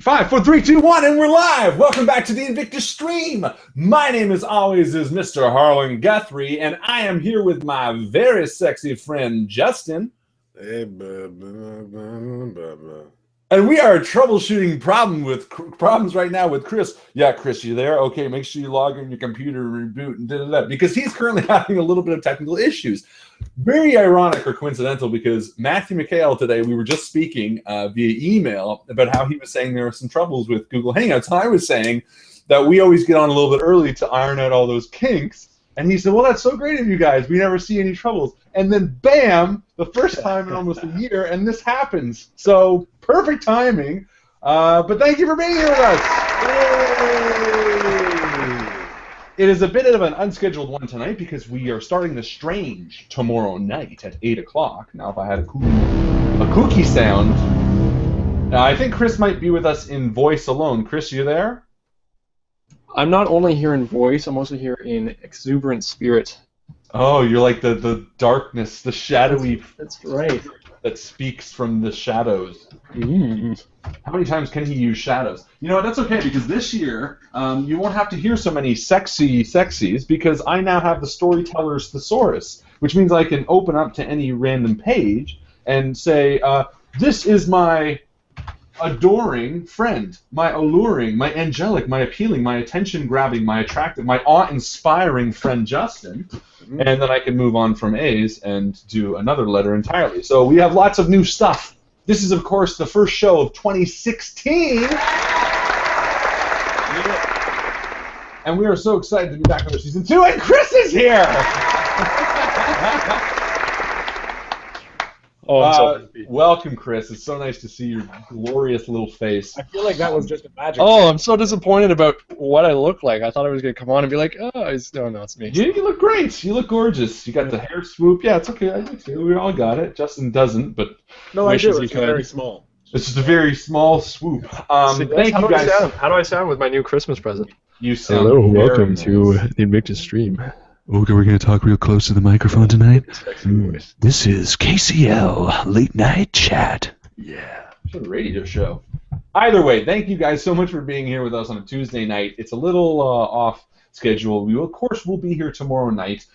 5, 4, 3, 2, 1, and we're live! Welcome back to the INVICTUS stream! My name, as always, is Mr. Harlan Guthrie, and I am here with my very sexy friend, Justin. Hey, And we are troubleshooting problems right now with Chris. Yeah, Chris, you there? Okay, make sure you log in your computer and reboot and da-da-da, because he's currently having a little bit of technical issues. Very ironic or coincidental, because Matthew McHale today, we were just speaking via email about how he was saying there were some troubles with Google Hangouts. And I was saying that we always get on a little bit early to iron out all those kinks. And he said, well, that's so great of you guys. We never see any troubles. And then, bam, the first time in almost a year, and this happens. So, perfect timing. But thank you for being here with us. Yay! It is a bit of an unscheduled one tonight because we are starting The Strange tomorrow night at 8 o'clock. Now, if I had a kooky sound, I think Chris might be with us in voice alone. Chris, you there? I'm not only here in voice, I'm also here in exuberant spirit. Oh, you're like the darkness, the shadowy. That's right. That speaks from the shadows. Mm. How many times can he use shadows? You know what, that's okay, because this year you won't have to hear so many sexies, because I now have the Storyteller's Thesaurus, which means I can open up to any random page and say, this is my adoring friend, my alluring, my angelic, my appealing, my attention-grabbing, my attractive, my awe-inspiring friend Justin, and then I can move on from A's and do another letter entirely. So we have lots of new stuff. This is, of course, the first show of 2016. And we are so excited to be back on Season 2, and Chris is here! Oh, I'm so happy. Welcome, Chris. It's so nice to see your glorious little face. I feel like that was just a magic. Oh, I'm so disappointed about what I look like. I thought I was going to come on and be like, oh, no, it's me. You look great. You look gorgeous. You got the hair swoop. Yeah, it's okay. I do too. We all got it. Justin doesn't, but No, I do. It's he could. very small. It's just a very small swoop. Thank you, guys. How do I sound with my new Christmas present? You sound Hello, very welcome nice. to the INVICTUS stream. Okay, we're going to talk real close to the microphone tonight. Sexy voice. This is KCL Late Night Chat. Yeah, it's a radio show. Either way, thank you guys so much for being here with us on a Tuesday night. It's a little off schedule. We, of course, will be here tomorrow night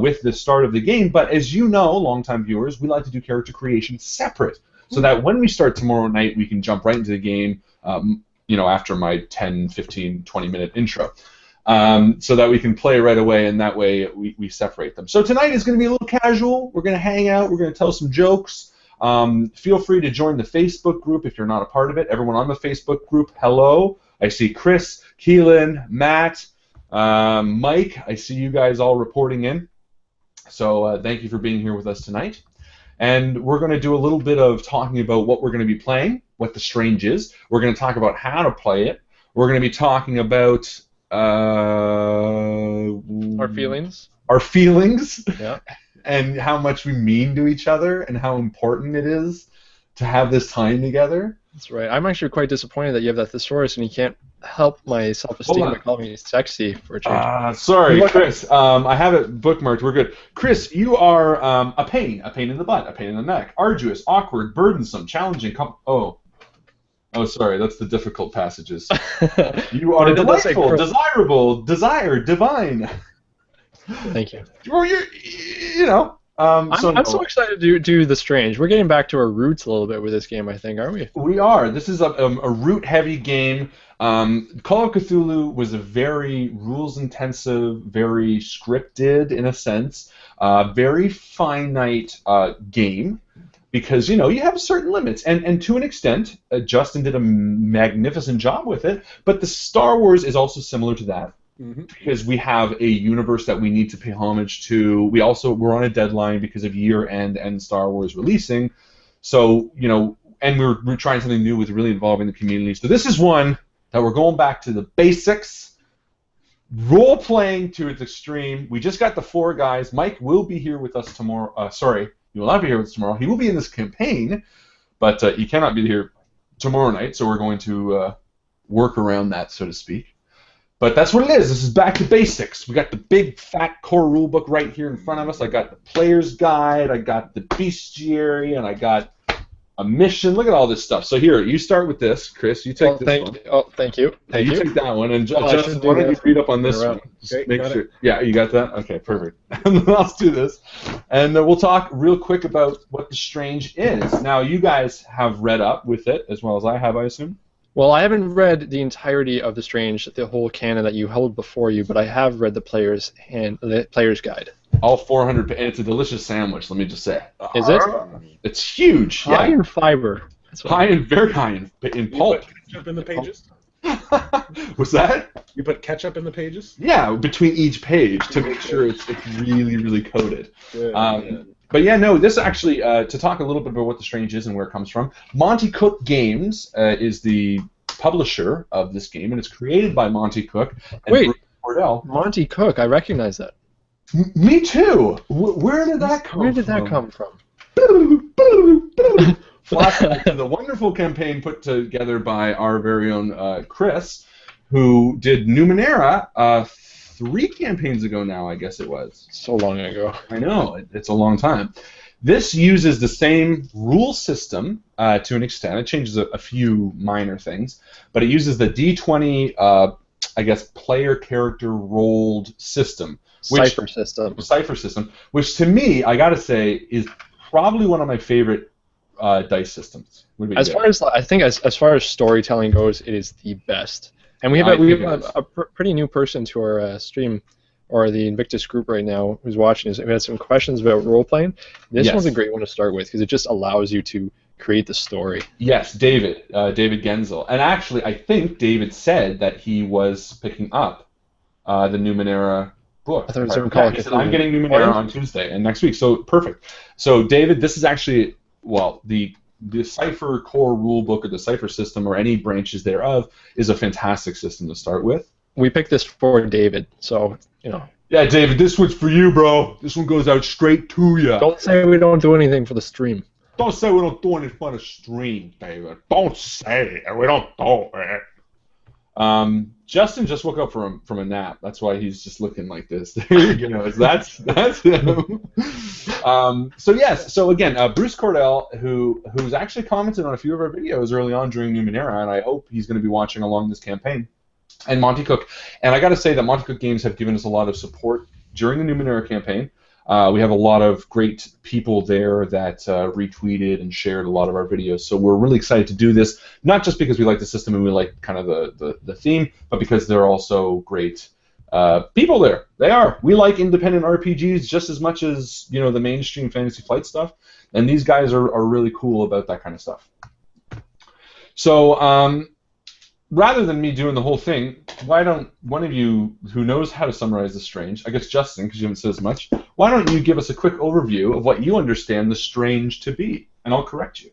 with the start of the game. But as you know, longtime viewers, we like to do character creation separate, so that when we start tomorrow night, we can jump right into the game. After my 10, 15, 20-minute intro. So that we can play right away, and that way we separate them. So tonight is going to be a little casual. We're going to hang out. We're going to tell some jokes. Feel free to join the Facebook group if you're not a part of it. Everyone on the Facebook group, hello. I see Chris, Keelan, Matt, Mike. I see you guys all reporting in. So thank you for being here with us tonight. And we're going to do a little bit of talking about what we're going to be playing, what The Strange is. We're going to talk about how to play it. We're going to be talking about Our feelings? Our feelings, Yeah. and how much we mean to each other, and how important it is to have this time together. That's right. I'm actually quite disappointed that you have that thesaurus and you can't help my self-esteem Hold on. by calling me sexy for a change. Sorry, Chris. I have it bookmarked. We're good. Chris, you are a pain in the butt, a pain in the neck, arduous, awkward, burdensome, challenging. Oh, sorry, that's the difficult passages. You are delightful, desirable, desired, divine. Thank you. Well, I'm so excited to do The Strange. We're getting back to our roots a little bit with this game, I think, aren't we? We are. This is a root-heavy game. Call of Cthulhu was a very rules-intensive, very scripted, in a sense, very finite game. Because, you have certain limits. And to an extent, Justin did a magnificent job with it, but the Star Wars is also similar to that. Mm-hmm. Because we have a universe that we need to pay homage to. We're on a deadline because of year-end and Star Wars releasing. So, and we're trying something new with really involving the community. So this is one that we're going back to the basics, role-playing to its extreme. We just got the 4 guys. Mike will be here with us tomorrow. He will not be here with us tomorrow. He will be in this campaign, but he cannot be here tomorrow night, so we're going to work around that, so to speak. But that's what it is. This is back to basics. We got the big, fat core rulebook right here in front of us. I got the player's guide, I got the bestiary, and I got a mission. Look at all this stuff. So here, you start with this, Chris. You take this one. Thank you. You take that one, and Justin, why don't you read up on this one? Just make sure. Yeah, you got that? Okay, perfect. Let's do this. And we'll talk real quick about what the Strange is. Now, you guys have read up with it, as well as I have, I assume? Well, I haven't read the entirety of the Strange, the whole canon that you held before you, but I have read the player's guide. All 400, and it's a delicious sandwich, let me just say. Is it? It's huge. High in fiber. Very high in pulp. You put ketchup in the pages? What's that? You put ketchup in the pages? Yeah, between each page to make sure it's really, really coated. Yeah. But yeah, no, this actually, to talk a little bit about what the Strange is and where it comes from, Monty Cook Games is the publisher of this game, and it's created by Monty Cook and Bruce Cordell. Monty Cook, I recognize that. Me too. Where did that come from? Where did that come from? Flashback to the wonderful campaign put together by our very own Chris, who did Numenera 3 campaigns ago now, I guess it was. So long ago. I know, it's a long time. This uses the same rule system to an extent. It changes a few minor things, but it uses the D20, I guess, player character rolled system. Cipher system. Which to me, I gotta say, is probably one of my favorite dice systems. As far as storytelling goes, it is the best. And we have a pretty new person to our stream, or the Invictus group right now, who's watching us. We had some questions about role playing. This one's a great one to start with because it just allows you to create the story. Yes, David Genzel, and actually, I think David said that he was picking up the Numenera book. I thought it was he said, I'm getting Numenera on Tuesday and next week, so perfect. So David, this is actually, well, the Cipher core rule book or the Cipher system or any branches thereof is a fantastic system to start with. We picked this for David, so, you know. Yeah, David, this one's for you, bro. This one goes out straight to you. Don't say we don't do anything for the stream. Don't say we don't do anything for the stream, David. Don't say it. We don't do it. Justin just woke up from a nap. That's why he's just looking like this. There you go. That's him. So again, Bruce Cordell, who's actually commented on a few of our videos early on during Numenera, and I hope he's going to be watching along this campaign. And Monty Cook. And I got to say that Monty Cook Games have given us a lot of support during the Numenera campaign. We have a lot of great people there that retweeted and shared a lot of our videos. So we're really excited to do this, not just because we like the system and we like kind of the theme, but because they're also great people there. They are. We like independent RPGs just as much as, you know, the mainstream Fantasy Flight stuff, and these guys are really cool about that kind of stuff. So rather than me doing the whole thing, why don't one of you who knows how to summarize the Strange, I guess Justin, because you haven't said as much, why don't you give us a quick overview of what you understand the Strange to be, and I'll correct you.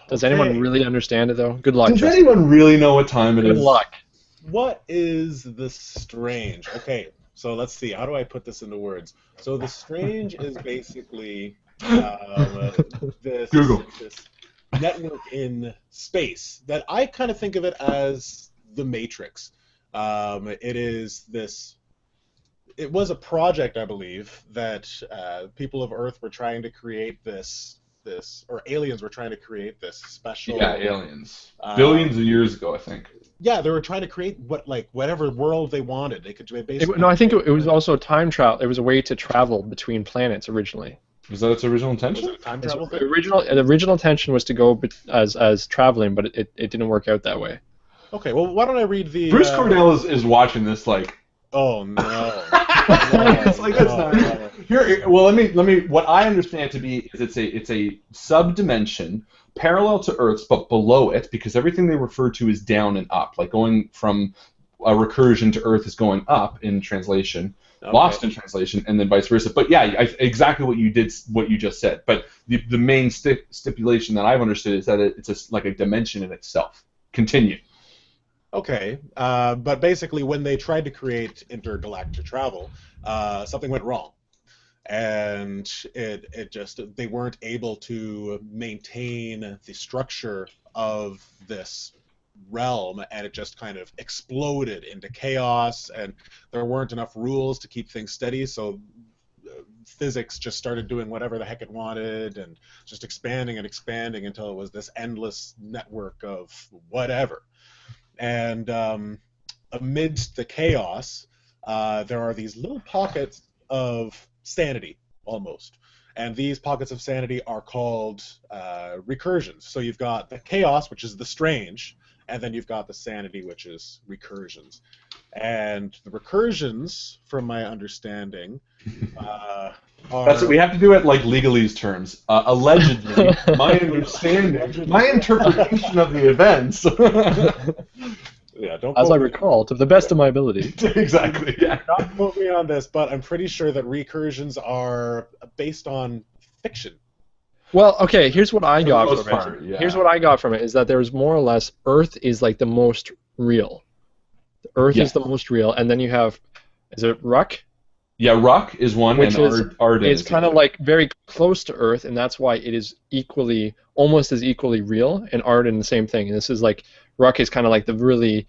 Does anyone really understand it, though? Good luck, Does Justin. anyone really know what time it is? Good luck. What is the Strange? Okay, so let's see. How do I put this into words? So the Strange is basically this network in space that I kind of think of it as the Matrix. It was a project, I believe, that people of Earth were trying to create or aliens were trying to create this special. Yeah, aliens. Billions of years ago, I think. Yeah, they were trying to create whatever world they wanted. They could basically. I think it was also time travel. It was a way to travel between planets originally. Was that its original intention? Was it a time travel thing? The original intention was to go as traveling, but it didn't work out that way. Okay, well, why don't I read the... Bruce Cordell is watching this like... Oh, no. It's like, that's not... Here, well, let me... What I understand to be is it's a sub-dimension parallel to Earth's, but below it, because everything they refer to is down and up. Like going from a recursion to Earth is going up in translation, lost in translation, and then vice versa. But yeah, exactly what you just said. But the main stipulation that I've understood is that it's like a dimension in itself. Continue. Okay, but basically when they tried to create intergalactic travel, something went wrong. And they weren't able to maintain the structure of this realm, and it just kind of exploded into chaos, and there weren't enough rules to keep things steady, so physics just started doing whatever the heck it wanted and just expanding and expanding until it was this endless network of whatever. And amidst the chaos, there are these little pockets of sanity, almost. And these pockets of sanity are called recursions. So you've got the chaos, which is the strange, and then you've got the sanity, which is recursions. And the recursions, from my understanding, are... That's what we have to do it like legalese terms. Allegedly, my understanding, my interpretation of the events. Yeah, don't As I recall, to the best of my ability. Exactly. Yeah. Don't quote me on this, but I'm pretty sure that recursions are based on fiction. Well, okay, here's what I got most from it. part, yeah. Here's what I got from it, is that there's more or less, Earth is like the most real. Earth is the most real, and then you have, is it Ruck? Yeah, Ruck is one, Which and Arden is kind of like very close to Earth, and that's why it is equally, almost as equally real, and Arden the same thing. And this is like, Ruck is kind of like the really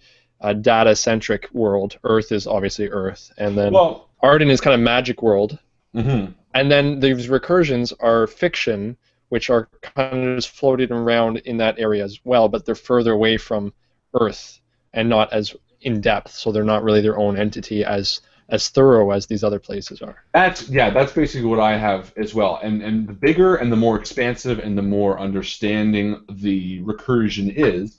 data-centric world. Earth is obviously Earth, and then Arden is kind of magic world. Mm-hmm. And then these recursions are fiction, which are kind of just floated around in that area as well, but they're further away from Earth and not as in depth, so they're not really their own entity as thorough as these other places are. That's basically what I have as well. And the bigger and the more expansive and the more understanding the recursion is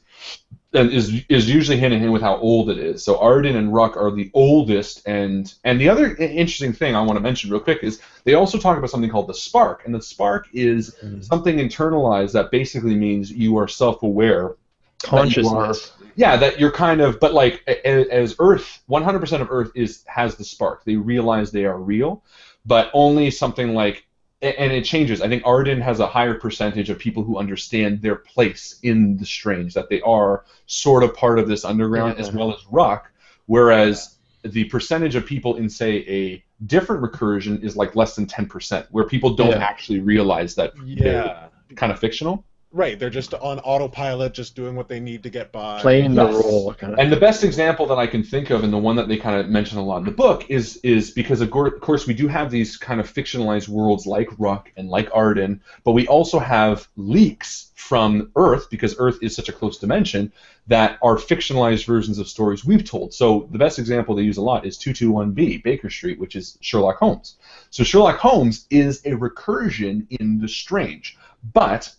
usually hand in hand with how old it is. So Arden and Ruck are the oldest, and the other interesting thing I want to mention real quick is they also talk about something called the spark, and the spark is something internalized that basically means you are self-aware. Consciousness. That you're kind of, but like as Earth, 100% of Earth has the spark. They realize they are real, but only something like, and it changes. I think Arden has a higher percentage of people who understand their place in the strange, that they are sort of part of this underground, as well as Ruck, whereas the percentage of people in, say, a different recursion is like less than 10%, where people don't actually realize that they're kind of fictional. Right, they're just on autopilot, just doing what they need to get by. Playing the role. Kind of. And the best example that I can think of, and the one that they kind of mention a lot in the book, is because, of course, we do have these kind of fictionalized worlds like Ruck and like Arden, but we also have leaks from Earth, because Earth is such a close dimension, that are fictionalized versions of stories we've told. So the best example they use a lot is 221B, Baker Street, which is Sherlock Holmes. So Sherlock Holmes is a recursion in the strange, but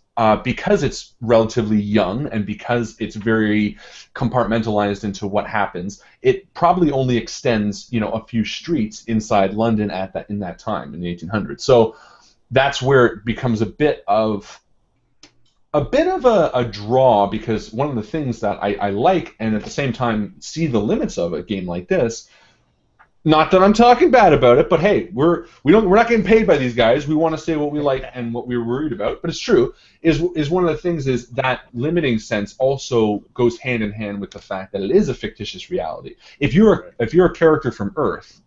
because it's relatively young and because it's very compartmentalized into what happens, it probably only extends, a few streets inside London in that time in the 1800s. So that's where it becomes a bit of a draw, because one of the things that I like, and at the same time see the limits of a game like this. Not that I'm talking bad about it, but hey, we're not getting paid by these guys. We want to say what we like and what we're worried about. But it's true. Is one of the things is that limiting sense also goes hand in hand with the fact that it is a fictitious reality. If you're a character from Earth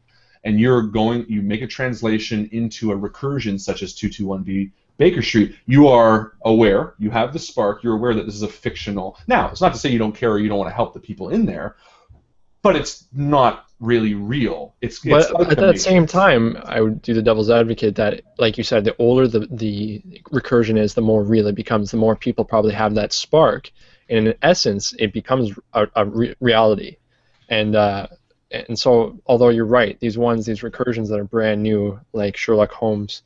and you make a translation into a recursion such as 221B Baker Street, you are aware, you have the spark, you're aware that this is a fictional. Now, it's not to say you don't care or you don't want to help the people in there, but it's not really real. But at that same time, I would do the devil's advocate that, like you said, the older the recursion is, the more real it becomes, the more people probably have that spark, and in essence, it becomes a reality. And so, although you're right, these recursions that are brand new, like Sherlock Holmes,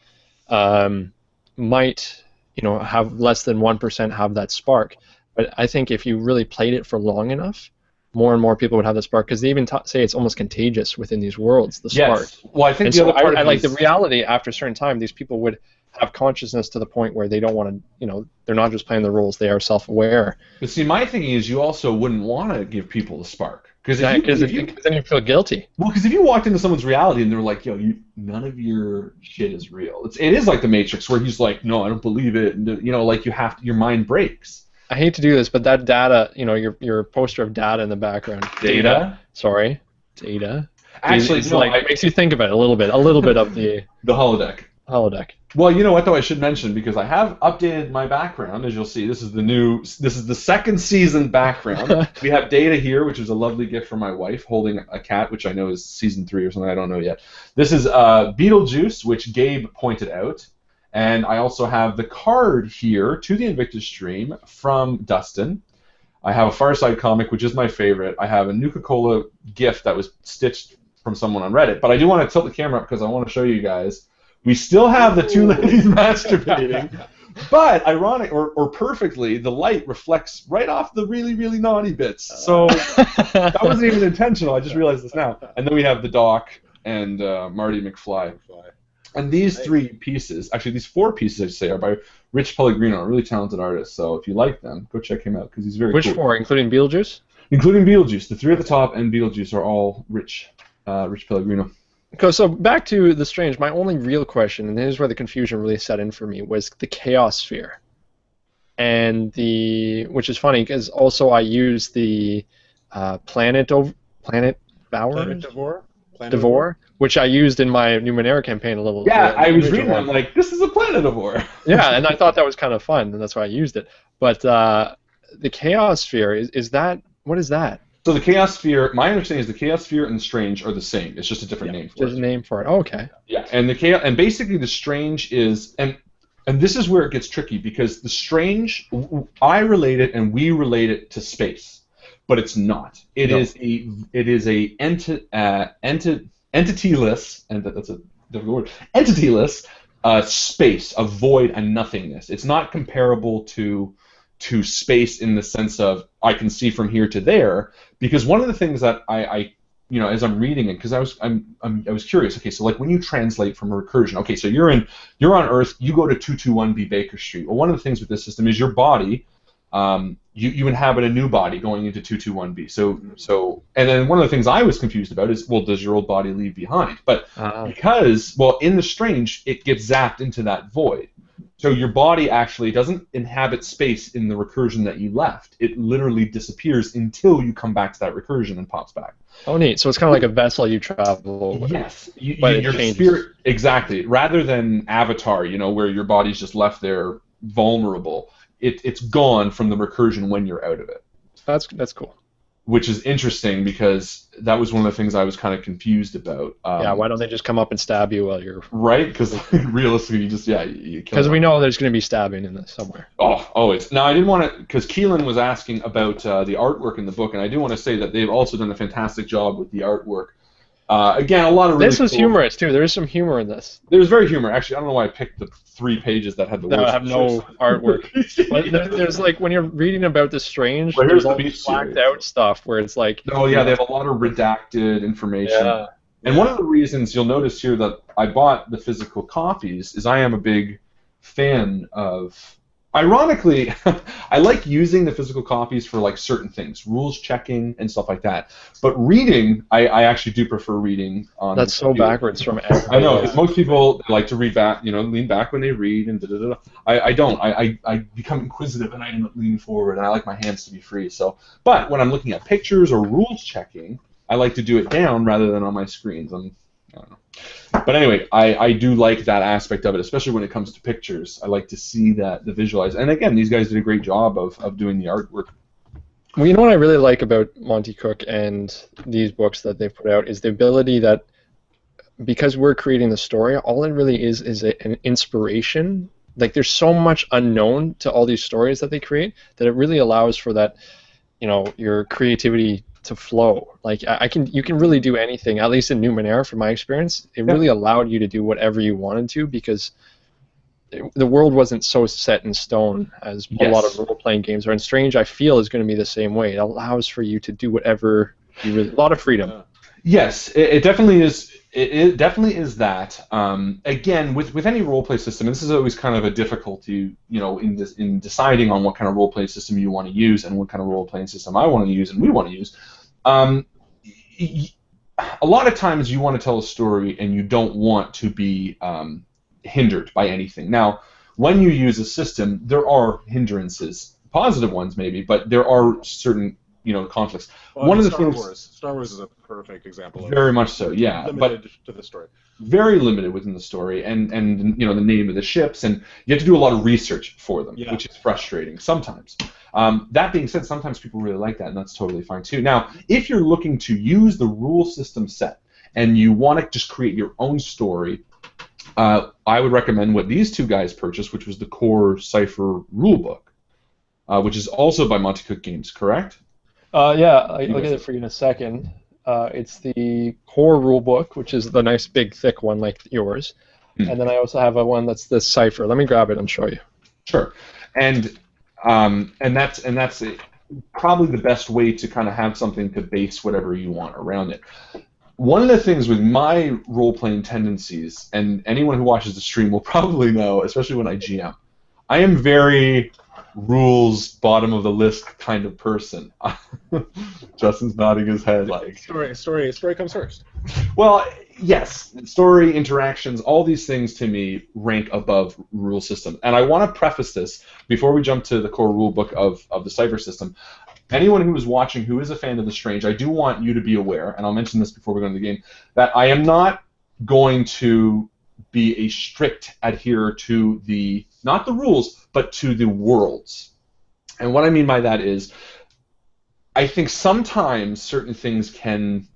might have less than 1% have that spark. But I think if you really played it for long enough, more and more people would have the spark, because they even say it's almost contagious within these worlds, the spark. Yes. Well, I think and the so other part I like the reality after a certain time, these people would have consciousness to the point where they don't want to, they're not just playing the roles, they are self-aware. But see, my thinking is you also wouldn't want to give people the spark. Because then you feel guilty. Well, because if you walked into someone's reality and they're like, none of your shit is real. It is like the Matrix, where he's like, no, I don't believe it. And, like your mind breaks. I hate to do this, but that data, your poster of data in the background. Data. Sorry. Data. Actually, it makes you think about it a little bit of the holodeck. holodeck. Well, you know what though, I should mention, because I have updated my background. As you'll see, this is the second season background. We have Data here, which is a lovely gift from my wife, holding a cat, which I know is season 3 or something. I don't know yet. This is Beetlejuice, which Gabe pointed out, and I also have the card here to the Invictus stream from Dustin. I have a Farside comic, which is my favorite. I have a Nuka-Cola gift that was stitched from someone on Reddit. But I do want to tilt the camera up because I want to show you guys. We still have the 2 ladies masturbating, but ironic or perfectly, the light reflects right off the really, really naughty bits. So that wasn't even intentional. I just realized this now. And then we have the Doc and Marty McFly. And these 3 pieces, actually these 4 pieces, I should say, are by Rich Pellegrino, a really talented artist. So if you like them, go check him out because he's very cool. Which 4, including Beetlejuice? Including Beetlejuice. The 3 at the top and Beetlejuice are all Rich Pellegrino. Okay, so back to The Strange, my only real question, and here's where the confusion really set in for me, was the Chaos Sphere. And which is funny, because also I used the Planet Devore, which I used in my Numenera campaign a little bit. Yeah, I was reading that, I'm like, this is a Planet Devore. Yeah, and I thought that was kind of fun, and that's why I used it. But the Chaos Sphere, is that, what is that? So the Chaos Sphere, my understanding is the Chaos Sphere and the Strange are the same. It's just a different name for it. There's a name for it. Oh, okay. Yeah, and the Chaos, and basically the Strange is, and this is where it gets tricky because the Strange, I relate it and we relate it to space, but it's not. It is a entityless, and that's a difficult word. Entityless space, a void and nothingness. It's not comparable to space in the sense of I can see from here to there, because one of the things that I as I'm reading it, because I was curious. Okay, so like when you translate from a recursion, okay, so you're on Earth, you go to 221B Baker Street. Well, one of the things with this system is your body, you inhabit a new body going into 221B. So and then one of the things I was confused about is, well, does your old body leave behind? But because, well, in the Strange, it gets zapped into that void. So your body actually doesn't inhabit space in the recursion that you left. It literally disappears until you come back to that recursion and pops back. Oh, neat. So it's kind of like a vessel you travel with. Yes. Your spirit, exactly. Rather than Avatar, where your body's just left there vulnerable, it's gone from the recursion when you're out of it. That's cool. Which is interesting because that was one of the things I was kind of confused about. Yeah, why don't they just come up and stab you while you're... Right, because realistically, you kill because we know there's going to be stabbing in this somewhere. Oh, always. Now, I didn't want to... Because Keelan was asking about the artwork in the book, and I do want to say that they've also done a fantastic job with the artwork. Again, a lot of really This was humorous, too. There is some humor in this. There was very humor. Actually, I don't know why I picked the 3 pages that had the worst. That have no artwork. But there's like, when you're reading about The Strange, well, there's all blacked out stuff where it's like... Oh, yeah, they have a lot of redacted information. Yeah. And one of the reasons you'll notice here that I bought the physical copies is I am a big fan of... Ironically, I like using the physical copies for like certain things, rules checking and stuff like that. But reading, I actually do prefer reading on. That's so backwards from everything. I know, because most people like to read back, lean back when they read and da-da-da. I don't. I become inquisitive and I end up leaning forward, and I like my hands to be free. So, but when I'm looking at pictures or rules checking, I like to do it down rather than on my screens. I don't know. But anyway, I do like that aspect of it, especially when it comes to pictures. I like to see the visualize. And again, these guys did a great job of doing the artwork. Well, you know what I really like about Monty Cook and these books that they've put out is the ability that, because we're creating the story, all it really is an inspiration. Like, there's so much unknown to all these stories that they create that it really allows for that, your creativity to flow. Like, you can really do anything, at least in Numenera, from my experience. It really allowed you to do whatever you wanted to, because the world wasn't so set in stone as a lot of role-playing games are. And Strange, I feel, is going to be the same way. It allows for you to do whatever you really... A lot of freedom. Yes, it definitely is. It definitely is that. Again, with any role-play system, and this is always kind of a difficulty, in deciding on what kind of role-play system you want to use and what kind of role-playing system I want to use and we want to use. A lot of times you want to tell a story and you don't want to be hindered by anything. Now, when you use a system, there are hindrances, positive ones maybe, but there are certain conflicts. Well, One of the Star things. Wars. Star Wars is a perfect example of Very much so, yeah. limited to the story. Very limited within the story, and the name of the ships, and you have to do a lot of research for them, which is frustrating sometimes. That being said, sometimes people really like that, and that's totally fine too. Now, if you're looking to use the rule system set and you want to just create your own story, I would recommend what these two guys purchased, which was the core Cipher rulebook, which is also by Monte Cook Games, correct? I'll get it for you in a second. It's the core rulebook, which is the nice big thick one like yours, and then I also have one that's the Cipher. Let me grab it and show you. Sure, and that's probably the best way to kind of have something to base whatever you want around it. One of the things with my role-playing tendencies, and anyone who watches the stream will probably know, especially when I GM, I am very rules bottom of the list kind of person. Justin's nodding his head like Story comes first. Well, yes, story, interactions, all these things to me rank above rule system. And I want to preface this before we jump to the core rule book of the Cipher system. Anyone who is watching who is a fan of The Strange, I do want you to be aware, and I'll mention this before we go into the game, that I am not going to be a strict adherer to not the rules, but to the worlds. And what I mean by that is, I think sometimes certain things can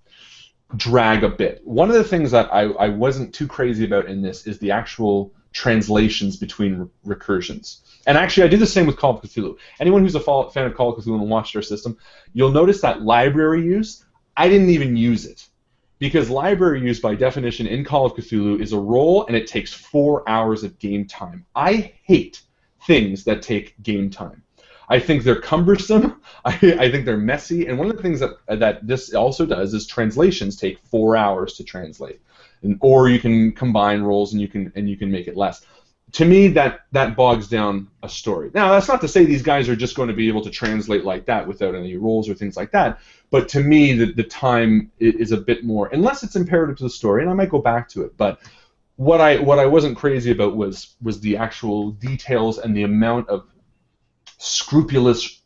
drag a bit. One of the things that I wasn't too crazy about in this is the actual translations between recursions. And actually, I do the same with Call of Cthulhu. Anyone who's a fan of Call of Cthulhu and watched our system, you'll notice that library use, I didn't even use it. Because library use, by definition, in Call of Cthulhu is a roll, and it takes 4 hours of game time. I hate things that take game time. I think they're cumbersome. I think they're messy. And one of the things that this also does is translations take 4 hours to translate, or you can combine rolls and you can make it less. To me, that bogs down a story. Now, that's not to say these guys are just going to be able to translate like that without any rolls or things like that. But to me, the time is a bit more, unless it's imperative to the story, and I might go back to it. But what I wasn't crazy about was the actual details and the amount of scrupulous,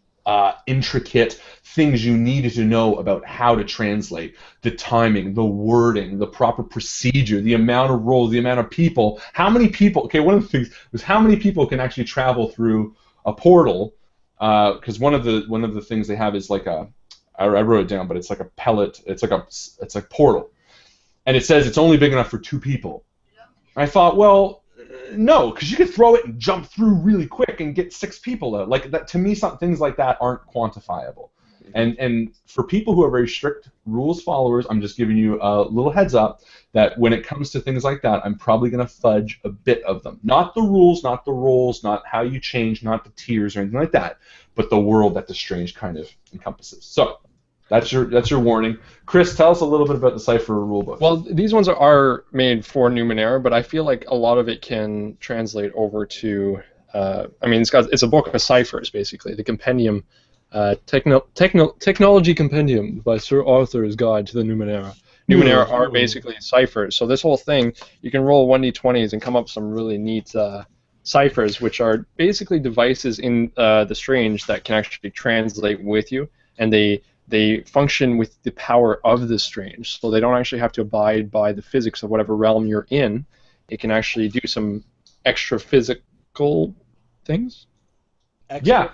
intricate things you needed to know about how to translate, the timing, the wording, the proper procedure, the amount of roles, the amount of people, how many people. Okay, one of the things was how many people can actually travel through a portal, because one of the things they have is like I wrote it down, but it's like a pellet. It's like portal, and it says it's only big enough for 2 people. I thought, well, no, because you could throw it and jump through really quick and get 6 people out. Like that, to me, things like that aren't quantifiable. And for people who are very strict rules followers, I'm just giving you a little heads up that when it comes to things like that, I'm probably going to fudge a bit of them. Not the rules, not the roles, not how you change, not the tiers or anything like that, but the world that The Strange kind of encompasses. So that's your warning. Chris, tell us a little bit about the Cipher rulebook. Well, these ones are made for Numenera, but I feel like a lot of it can translate over to. It's a book of ciphers, basically. The compendium, technology compendium by Sir Arthur's Guide to the Numenera. Numenera are basically ciphers. So this whole thing, you can roll 1d20s and come up with some really neat ciphers, which are basically devices in The Strange that can actually translate with you, and they function with the power of The Strange, so they don't actually have to abide by the physics of whatever realm you're in. It can actually do some extra physical things. Yeah,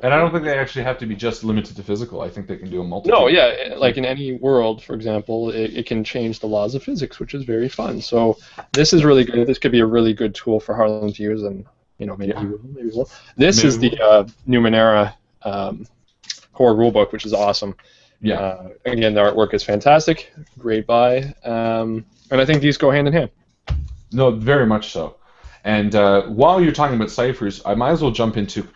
and I don't think they actually have to be just limited to physical. I think they can do a multitude. No, yeah, like in any world, for example, it can change the laws of physics, which is very fun. So this is really good. This could be a really good tool for Harlan to use, and maybe we will. This is the Numenera core rulebook, which is awesome. Yeah. Again, the artwork is fantastic. Great buy. And I think these go hand in hand. No, very much so. And while you're talking about ciphers, I might as well jump into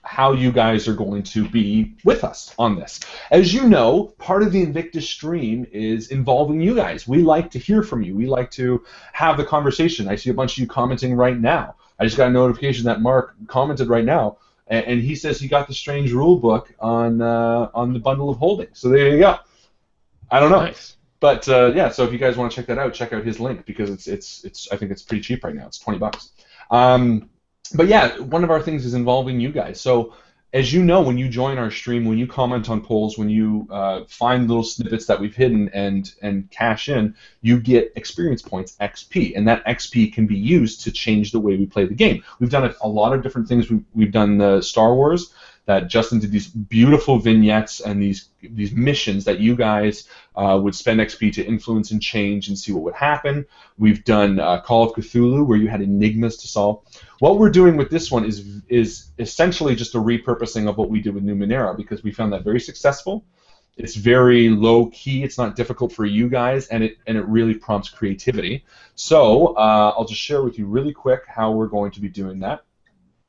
how you guys are going to be with us on this. As you know, part of the INVICTUS stream is involving you guys. We like to hear from you. We like to have the conversation. I see a bunch of you commenting right now. I just got a notification that Mark commented right now, and he says he got the Strange rule book on the bundle of holding. So there you go. I don't know. Nice. But yeah, so if you guys want to check that out, check out his link, because it's I think it's pretty cheap right now. It's $20. But yeah, one of our things is involving you guys. So as you know, when you join our stream, when you comment on polls, when you find little snippets that we've hidden and cash in, you get experience points, XP, and that XP can be used to change the way we play the game. We've done a lot of different things. We've done the Star Wars, that Justin did these beautiful vignettes and these missions that you guys would spend XP to influence and change and see what would happen. We've done Call of Cthulhu, where you had enigmas to solve. What we're doing with this one is essentially just a repurposing of what we did with Numenera, because we found that very successful. It's very low key. It's not difficult for you guys, and it really prompts creativity. So I'll just share with you really quick how we're going to be doing that.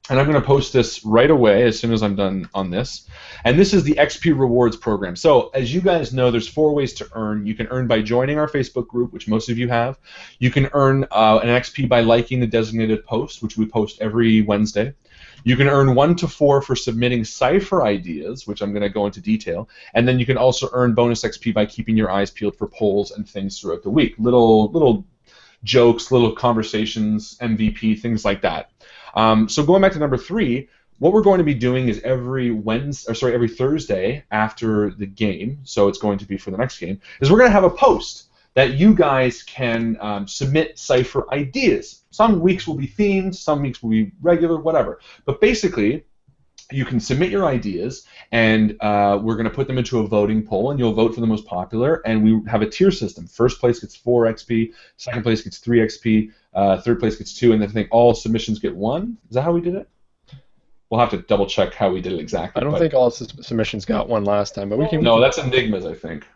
And I'm going to post this right away as soon as I'm done on this. And this is the XP Rewards program. So as you guys know, there's 4 ways to earn. You can earn by joining our Facebook group, which most of you have. You can earn an XP by liking the designated post, which we post every Wednesday. You can earn 1 to 4 for submitting Cipher ideas, which I'm going to go into detail. And then you can also earn bonus XP by keeping your eyes peeled for polls and things throughout the week. Little jokes, little conversations, MVP, things like that. So going back to number 3, what we're going to be doing is every Thursday after the game, so it's going to be for the next game, is we're going to have a post that you guys can submit Cipher ideas. Some weeks will be themed, some weeks will be regular, whatever. But basically, you can submit your ideas, and we're going to put them into a voting poll, and you'll vote for the most popular, and we have a tier system. First place gets 4 XP, second place gets 3 XP, third place gets 2, and then I think all submissions get 1. Is that how we did it? We'll have to double check how we did it exactly. I don't think all submissions got 1 last time, but we can. No, that's enigmas, I think.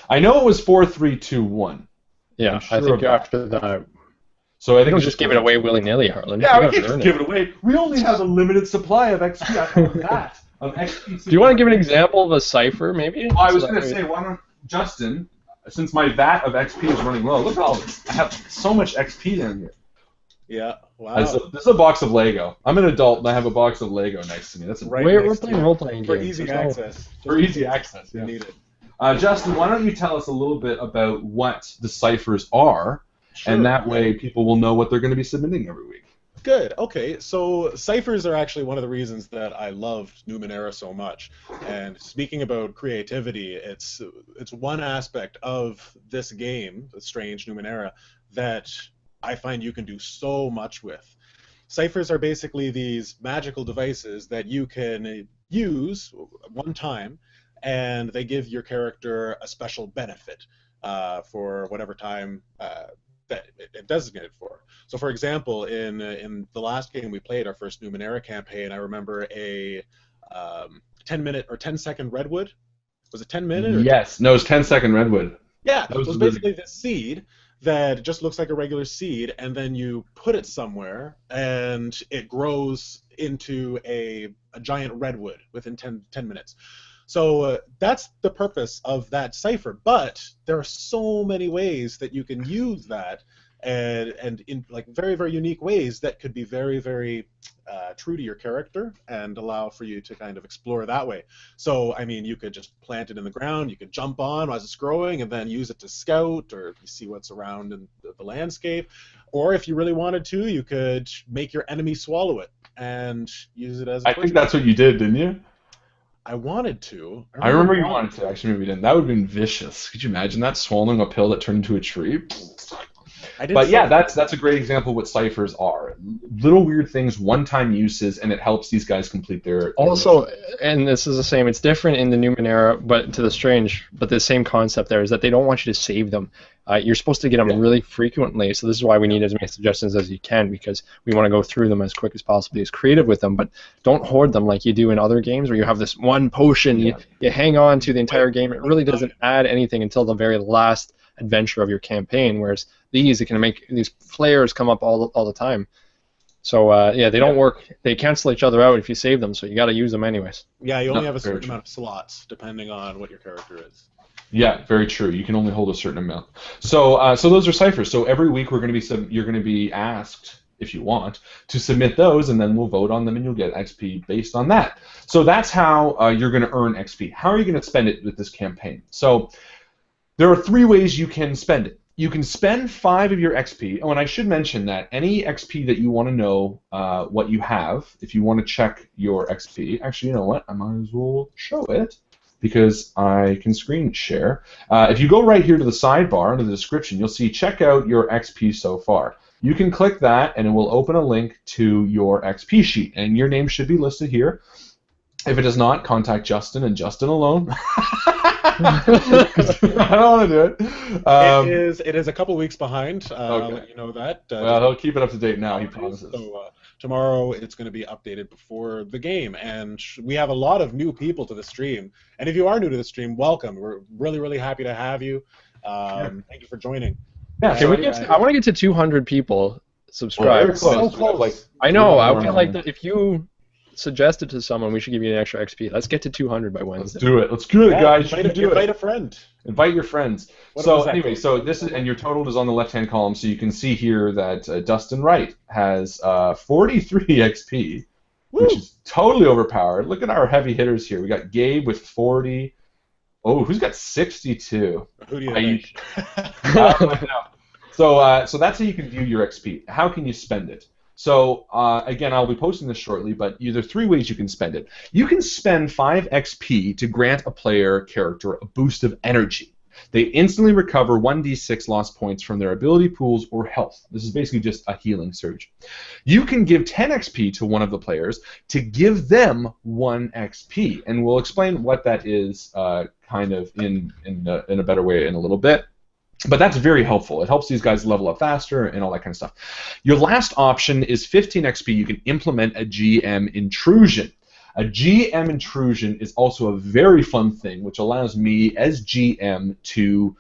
I know it was 4, 3, 2, 1. Yeah, sure I think after that. So I think don't just give it away willy-nilly, Harlan. Yeah, we can't just give it away. We only have a limited supply of XP. I know that. Of XP. Do you want to give an example of a cipher, maybe? Well, I was going to say, why don't Justin, since my vat of XP is running low, look at all this. I have so much XP down here. Yeah, wow. This is a box of Lego. I'm an adult and I have a box of Lego next to me. That's we're playing role-playing games. For easy access. For easy access, yeah. You need it. Justin, why don't you tell us a little bit about what the ciphers are, sure. And that way people will know what they're going to be submitting every week. Good. Okay, so ciphers are actually one of the reasons that I loved Numenera so much. And speaking about creativity, it's one aspect of this game, the Strange Numenera, that I find you can do so much with. Ciphers are basically these magical devices that you can use one time, and they give your character a special benefit for whatever time that it designated for. So, for example, in the last game we played, our first Numenera campaign, I remember a 10-minute or 10-second redwood. Was it 10 minutes? Yes. No, it was 10-second redwood. Yeah, it was basically this seed that just looks like a regular seed, and then you put it somewhere, and it grows into a giant redwood within 10 minutes. So that's the purpose of that cipher, but there are so many ways that you can use that, and in like very, very unique ways that could be very, very true to your character and allow for you to kind of explore that way. So, I mean, you could just plant it in the ground, you could jump on as it's growing and then use it to scout or see what's around in the landscape. Or if you really wanted to, you could make your enemy swallow it and use it as a I think that's what you did, didn't you? I wanted to. I remember you wanted to. Actually, maybe you didn't. That would have been vicious. Could you imagine that, swallowing a pill that turned into a tree? But yeah, that's a great example of what ciphers are. Little weird things, one-time uses, and it helps these guys complete their also, mission. And this is the same. It's different in the Numenera, but to the Strange. But the same concept there is that they don't want you to save them. You're supposed to get them really frequently, so this is why we need as many suggestions as you can, because we want to go through them as quick as possible, as creative with them, but don't hoard them like you do in other games where you have this one potion you hang on to the entire game. It really doesn't add anything until the very last adventure of your campaign, whereas these, it can make these flares come up all the time. So yeah, they don't work. They cancel each other out if you save them, so you got to use them anyways. Yeah, you only have a certain amount of slots depending on what your character is. Yeah, very true. You can only hold a certain amount. So so those are ciphers. So every week you're going to be asked, if you want, to submit those, and then we'll vote on them, and you'll get XP based on that. So that's how you're going to earn XP. How are you going to spend it with this campaign? So there are 3 ways you can spend it. you can spend 5 of your XP. Oh, and I should mention that any XP that you want to know what you have, if you want to check your XP, actually, you know what? I might as well show it because I can screen share. If you go right here to the sidebar under the description, you'll see check out your XP so far. You can click that, and it will open a link to your XP sheet, and your name should be listed here. If it does not, contact Justin and Justin alone. I don't want to do it. It is a couple weeks behind. Okay. I'll let you know that. Well, he'll keep it up to date now, he promises. So tomorrow it's going to be updated before the game, and we have a lot of new people to the stream. And if you are new to the stream, welcome. We're really, really happy to have you. Thank you for joining. Yeah, Can we get I want to get to 200 people subscribed. So close. Like, I know. I feel like that if you suggest it to someone, we should give you an extra XP. Let's get to 200 by Wednesday. Let's do it, guys. Invite a friend. Invite your friends. So anyway, so this is, and your total is on the left-hand column, so you can see here that Dustin Wright has 43 XP, which is totally overpowered. Look at our heavy hitters here. We got Gabe with 40. Oh, who's got 62? Who do you think? So that's how you can view your XP. How can you spend it? So, again, I'll be posting this shortly, but there are 3 ways you can spend it. You can spend 5 XP to grant a player character a boost of energy. They instantly recover 1d6 lost points from their ability pools or health. This is basically just a healing surge. You can give 10 XP to one of the players to give them 1 XP, and we'll explain what that is kind of in a better way in a little bit. But that's very helpful. It helps these guys level up faster and all that kind of stuff. Your last option is 15 XP. You can implement a GM intrusion. A GM intrusion is also a very fun thing, which allows me as GM to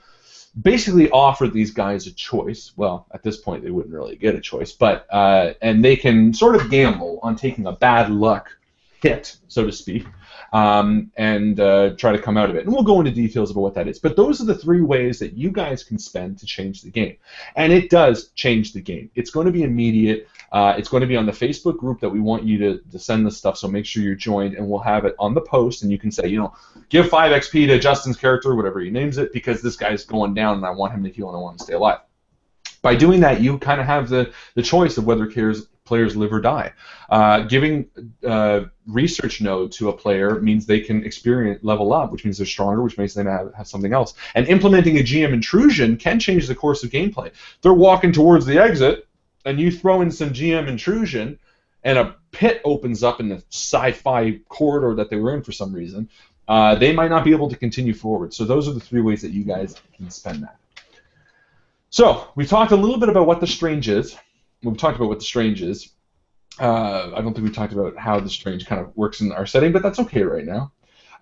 basically offer these guys a choice. Well, at this point, they wouldn't really get a choice, but and they can sort of gamble on taking a bad luck hit, so to speak, and try to come out of it. And we'll go into details about what that is. But those are the 3 ways that you guys can spend to change the game. And it does change the game. It's going to be immediate. It's going to be on the Facebook group that we want you to send this stuff, so make sure you're joined, and we'll have it on the post, and you can say, give 5 XP to Justin's character, whatever he names it, because this guy's going down, and I want him to heal, and I want him to stay alive. By doing that, you kind of have the choice of whether players live or die. Giving research node to a player means they can level up, which means they're stronger, which means they have something else. And implementing a GM intrusion can change the course of gameplay. They're walking towards the exit, and you throw in some GM intrusion, and a pit opens up in the sci-fi corridor that they were in for some reason. They might not be able to continue forward. So those are the 3 ways that you guys can spend that. So we talked a little bit about what the Strange is. We've talked about what the Strange is. I don't think we talked about how the Strange kind of works in our setting, but that's okay right now.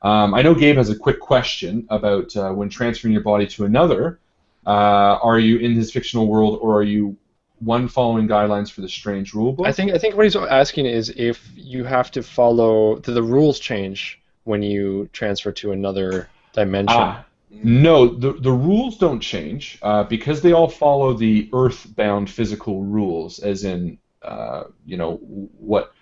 I know Gabe has a quick question about when transferring your body to another, are you in his fictional world, or are you following guidelines for the Strange rulebook? I think what he's asking is if you have to follow, do the rules change when you transfer to another dimension? No, the rules don't change because they all follow the Earth-bound physical rules, as in, what...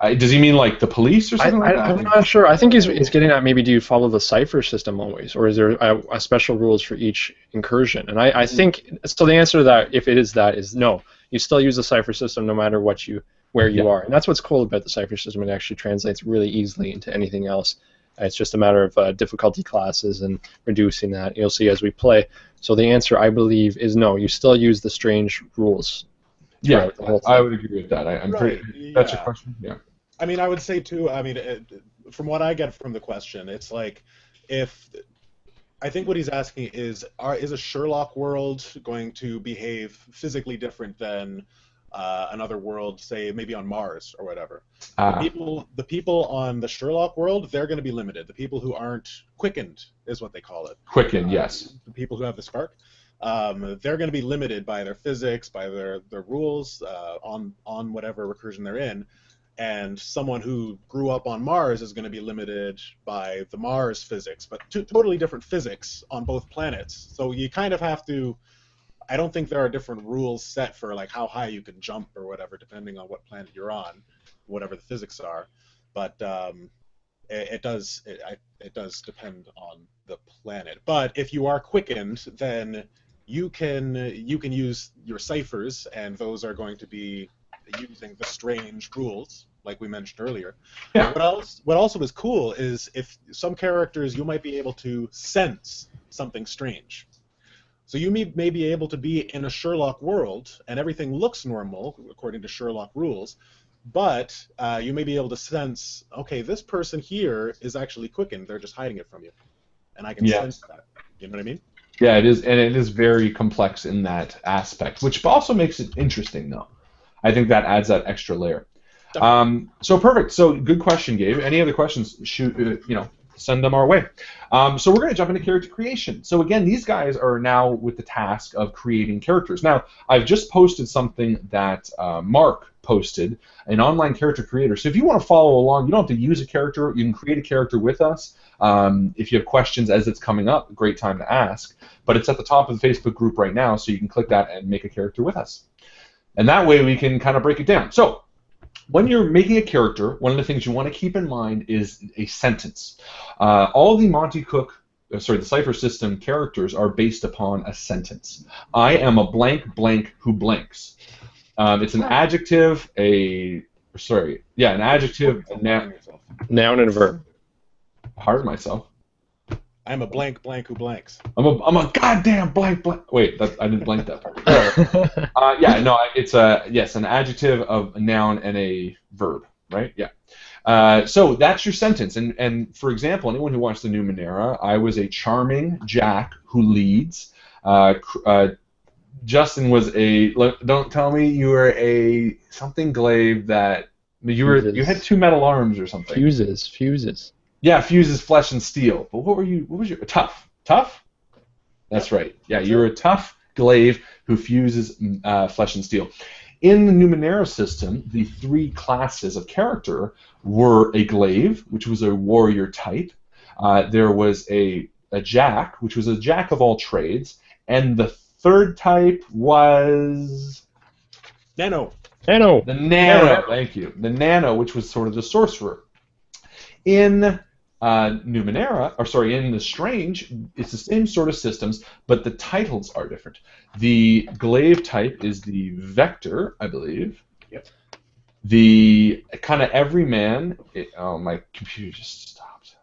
does he mean like the police or something like that? I'm not sure. I think he's getting at maybe do you follow the Ciphers system always, or is there a special rules for each incursion? And I think, so the answer to that, if it is that, is no. You still use the Cipher system no matter where you are. And that's what's cool about the Cipher system. It actually translates really easily into anything else. It's just a matter of difficulty classes and reducing that. You'll see as we play. So the answer, I believe, is no. You still use the Strange rules. Yeah, I would agree with that. That's your question? Yeah. I mean, I would say, too, from what I get from the question, it's like I think what he's asking is a Sherlock world going to behave physically different than another world, say maybe on Mars or whatever? The people on the Sherlock world, they're going to be limited. The people who aren't quickened is what they call it. Quickened, yes. The people who have the spark, they're going to be limited by their physics, by their rules on whatever recursion they're in. And someone who grew up on Mars is going to be limited by the Mars physics, but totally different physics on both planets. So you kind of have to. I don't think there are different rules set for like how high you can jump or whatever, depending on what planet you're on, whatever the physics are. But it does depend on the planet. But if you are quickened, then you can use your ciphers, and those are going to be using the strange rules, like we mentioned earlier. Yeah. What also is cool is if some characters you might be able to sense something strange. So you may be able to be in a Sherlock world, and everything looks normal according to Sherlock rules, but you may be able to sense, okay, this person here is actually quickened. They're just hiding it from you, and I can sense that. You know what I mean? Yeah, it is, and it is very complex in that aspect, which also makes it interesting, though. I think that adds that extra layer. So perfect. So good question, Gabe. Any other questions? Shoot, send them our way. So we're going to jump into character creation. So again, these guys are now with the task of creating characters. Now, I've just posted something that Mark posted, an online character creator. So if you want to follow along, you don't have to use a character. You can create a character with us. If you have questions as it's coming up, great time to ask. But it's at the top of the Facebook group right now, so you can click that and make a character with us. And that way we can kind of break it down. So when you're making a character, one of the things you want to keep in mind is a sentence. All the the Cipher system characters are based upon a sentence. I am a blank blank who blanks. It's an adjective, an adjective, a noun and a verb. Pardon myself. I'm a blank blank who blanks. I'm a goddamn blank blank. Wait, I didn't blank that part. It's an adjective, of a noun, and a verb, right? Yeah. So that's your sentence. And for example, anyone who watched the new Numenera, I was a charming Jack who leads. Justin was don't tell me you were a something glaive that you had two metal arms or something. Fuses. Yeah, fuses flesh and steel. But what was your tough? Tough? That's right. Yeah, you're a tough glaive who fuses flesh and steel. In the Numenera system, the three classes of character were a glaive, which was a warrior type. There was a jack, which was a jack of all trades, and the third type was Nano. The Nano. Thank you. The Nano, which was sort of the sorcerer. In Numenera, in the Strange, it's the same sort of systems, but the titles are different. The glaive type is the Vector, I believe. Yep. The kind of everyman. My computer just stopped.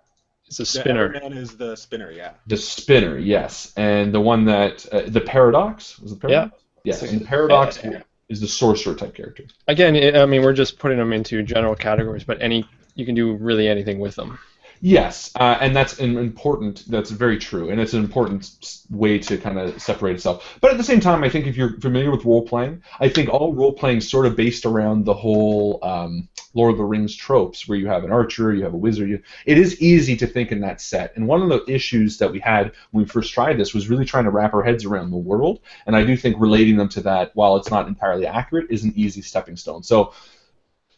It's a spinner. The everyman is the spinner, yeah. The spinner, yes, and the one that the paradox was the paradox. Yeah. Yes, and the paradox is the sorcerer type character. Again, we're just putting them into general categories, but you can do really anything with them. Yes, and that's important. That's very true, and it's an important way to kind of separate itself. But at the same time, I think if you're familiar with role-playing, I think all role-playing is sort of based around the whole Lord of the Rings tropes, where you have an archer, you have a wizard. It is easy to think in that set, and one of the issues that we had when we first tried this was really trying to wrap our heads around the world, and I do think relating them to that, while it's not entirely accurate, is an easy stepping stone.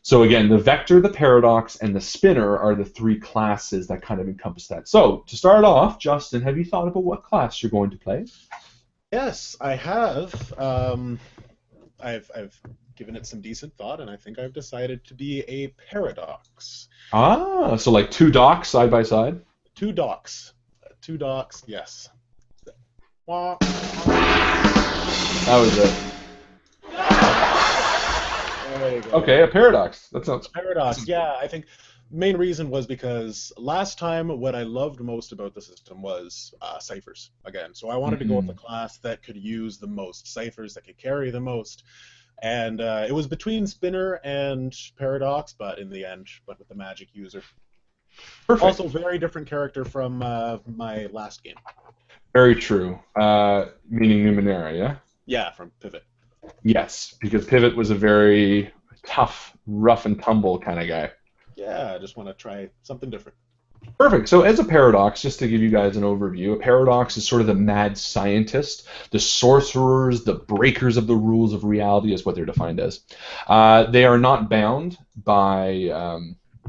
So again, the Vector, the Paradox, and the Spinner are the three classes that kind of encompass that. So to start off, Justin, have you thought about what class you're going to play? Yes, I have. I've given it some decent thought, and I think I've decided to be a Paradox. Ah, so like two docks side by side? Two docks. Yes. That was it. Okay, a paradox. That sounds paradox. Yeah, I think main reason was because last time what I loved most about the system was ciphers again. So I wanted to go with the class that could use the most ciphers, that could carry the most, and it was between Spinner and Paradox, but in the end went with the magic user. Perfect. Also, very different character from my last game. Very true. Meaning Numenera, yeah. Yeah, from Pivot. Yes, because Pivot was a very tough, rough and tumble kind of guy. Yeah, I just want to try something different. Perfect. So as a paradox, just to give you guys an overview, a paradox is sort of the mad scientist, the sorcerers, the breakers of the rules of reality is what they're defined as. They are not bound by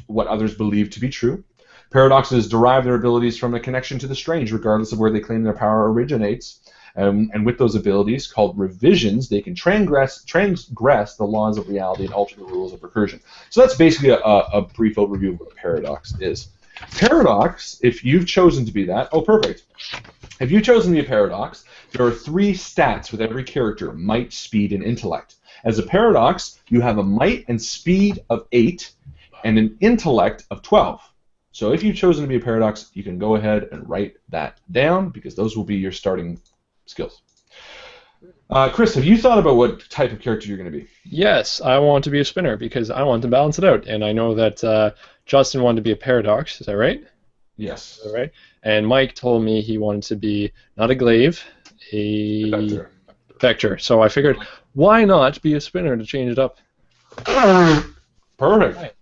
what others believe to be true. Paradoxes derive their abilities from a connection to the strange, regardless of where they claim their power originates. And with those abilities, called revisions, they can transgress the laws of reality and alter the rules of recursion. So that's basically a brief overview of what a paradox is. Paradox, if you've chosen to be that, oh, perfect. If you've chosen to be a paradox, there are 3 stats with every character: might, speed, and intellect. As a paradox, you have a might and speed of 8 and an intellect of 12. So if you've chosen to be a paradox, you can go ahead and write that down because those will be your starting skills. Chris, have you thought about what type of character you're going to be? Yes, I want to be a spinner because I want to balance it out. And I know that Justin wanted to be a paradox. Is that right? Yes. Is that right? And Mike told me he wanted to be not a glaive, a vector. So I figured, why not be a spinner to change it up? Perfect. Right.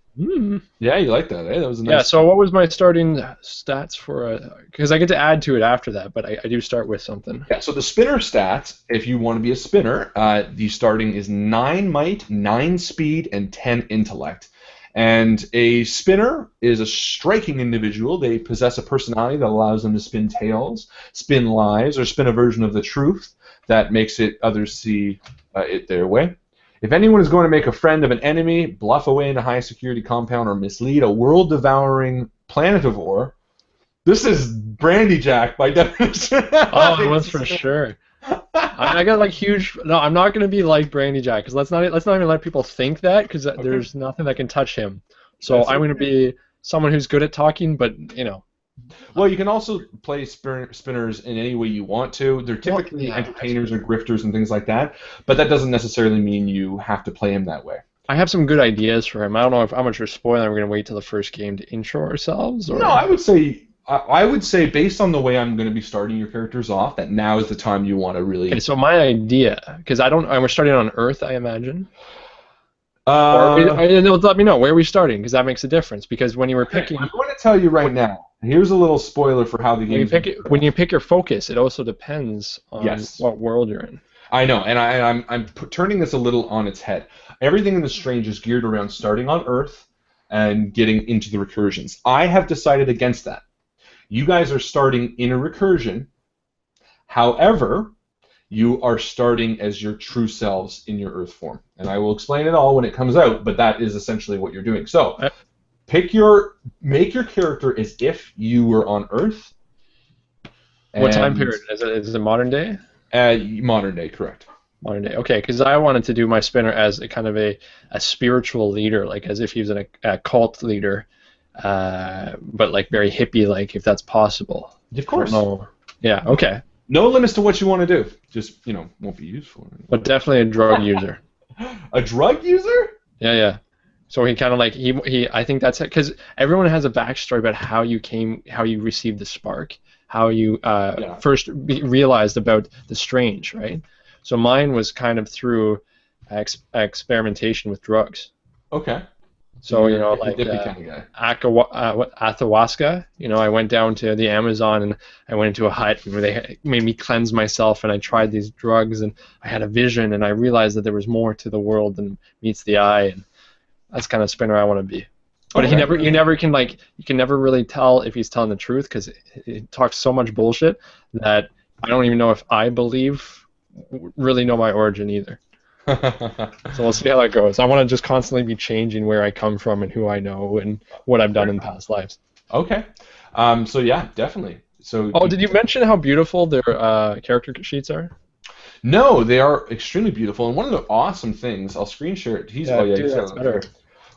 Yeah, you like that, eh? That was a nice. Yeah. So what was my starting stats for? Because I get to add to it after that, but I do start with something. Yeah. So the spinner stats, if you want to be a spinner, the starting is 9 might, 9 speed, and 10 intellect. And a spinner is a striking individual. They possess a personality that allows them to spin tales, spin lies, or spin a version of the truth that makes it others see it their way. If anyone is going to make a friend of an enemy, bluff away in a high-security compound, or mislead a world-devouring planetivore, this is Brandy Jack by definition. Oh, that's for sure. I got like huge. No, I'm not gonna be like Brandy Jack because let's not even let people think that because there's nothing that can touch him. So I'm gonna be someone who's good at talking, but you know. Well, you can also play spinners in any way you want to. They're typically entertainers or grifters and things like that, but that doesn't necessarily mean you have to play him that way. I have some good ideas for him. I don't know how much we're spoiling. We're going to wait till the first game to intro ourselves? Or? No, I would say based on the way I'm going to be starting your characters off, that now is the time you want to really... Okay, so my idea, because we're starting on Earth, I imagine. Let me know, where are we starting? Because that makes a difference. Because when you were picking... I'm going to tell you right now. Here's a little spoiler for how the game... When you pick your focus, it also depends on what world you're in. I know, and I'm turning this a little on its head. Everything in The Strange is geared around starting on Earth and getting into the recursions. I have decided against that. You guys are starting in a recursion. However, you are starting as your true selves in your Earth form. And I will explain it all when it comes out, but that is essentially what you're doing. So, make your character as if you were on Earth. What time period? Is it modern day? Modern day, correct. Modern day. Okay, because I wanted to do my spinner as a kind of a spiritual leader, like as if he was a cult leader, but like very hippie-like, if that's possible. Of course. Yeah. Okay. No limits to what you want to do. Just won't be useful. But definitely a drug user. A drug user? Yeah. So he kind of like he. I think that's it because everyone has a backstory about how you received the spark, how you first realized about the strange, right? So mine was kind of through experimentation with drugs. Okay. So like ayahuasca. I went down to the Amazon and I went into a hut and they made me cleanse myself and I tried these drugs and I had a vision and I realized that there was more to the world than meets the eye, and that's kind of spinner I want to be. But you can never really tell if he's telling the truth because he talks so much bullshit that I don't even know if I really know my origin either. So we'll see how that goes. I want to just constantly be changing where I come from and who I know and what I've done in past lives. Okay. So yeah, definitely. So. Oh, did you mention how beautiful their character sheets are? No, they are extremely beautiful. And one of the awesome things, I'll screen share it. That's better.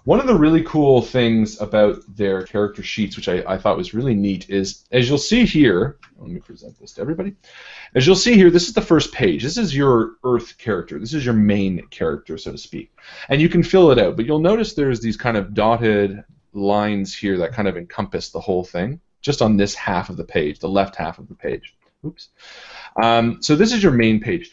One of the really cool things about their character sheets, which I thought was really neat, is, as you'll see here, let me present this to everybody. As you'll see here, this is the first page. This is your Earth character. This is your main character, so to speak. And you can fill it out, but you'll notice there's these kind of dotted lines here that kind of encompass the whole thing, just on this half of the page, the left half of the page. Oops. So this is your main page.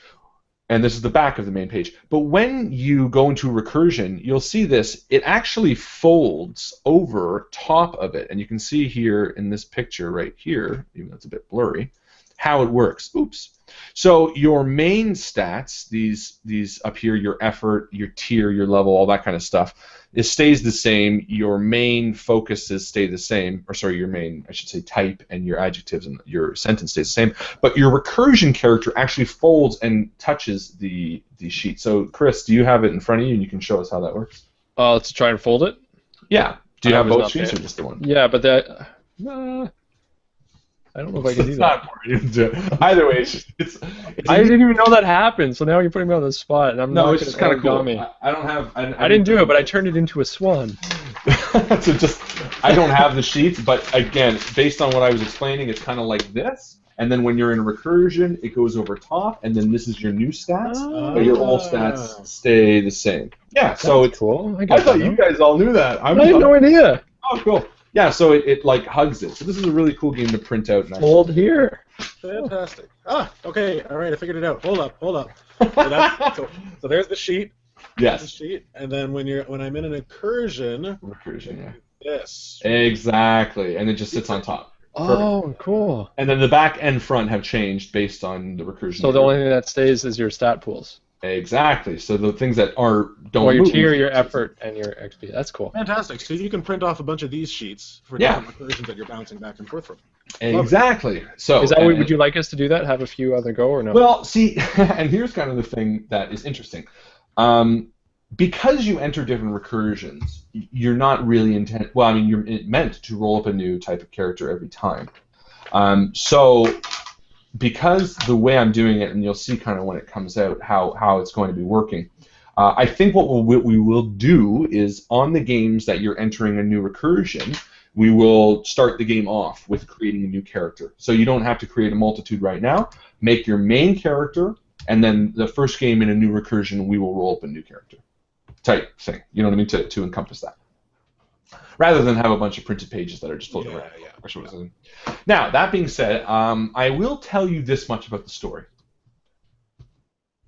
And this is the back of the main page. But when you go into recursion, you'll see this. It actually folds over top of it. And you can see here in this picture right here, even though it's a bit blurry, how it works. Oops. So your main stats, these up here, your effort, your tier, your level, all that kind of stuff, it stays the same. Your main focuses stay the same, or sorry, your main, I should say, type and your adjectives and your sentence stays the same. But your recursion character actually folds and touches the sheet. So, Chris, do you have it in front of you, and you can show us how that works? Let's try and fold it. Yeah. Do you have both sheets or just the one? Yeah, but that. I don't know if I can do It's that. not boring. You can do it. Either way, it's I didn't even know that happened, so now you're putting me on the spot, and I'm no, not it's just kind of cool. I don't have. I didn't do it, but I turned it into a swan. So just, I don't have the sheets, but again, based on what I was explaining, it's kind of like this. And then when you're in a recursion, it goes over top, and then this is your new stats, but your old stats stay the same. Yeah, so it's cool. I thought you guys all knew that. I had no idea. Oh, cool. Yeah, so it like hugs it. So this is a really cool game to print out. Hold here. Fantastic. Okay, all right, I figured it out. Hold up. So there's the sheet. Yes. The sheet, and then when I'm in an incursion. Recursion, yeah. Yes. Exactly, and it just sits on top. Oh, Perfect. cool. And then the back and front have changed based on the recursion. So the only thing that stays is your stat pools. Exactly. So the things that don't or your move. tier, your effort, and your XP. That's cool. Fantastic. So you can print off a bunch of these sheets for different recursions that you're bouncing back and forth from. Exactly. So is that would you like us to do that? Have a few other go or no? Well, see, and here's kind of the thing that is interesting. Because you enter different recursions, you're not really you're meant to roll up a new type of character every time. So because the way I'm doing it, and you'll see kind of when it comes out how it's going to be working, I think what we will do is on the games that you're entering a new recursion, we will start the game off with creating a new character. So you don't have to create a multitude right now. Make your main character, and then the first game in a new recursion, we will roll up a new character. Type thing, you know what I mean, to encompass that. Rather than have a bunch of printed pages that are just floating around. Yeah. Now, that being said, I will tell you this much about the story.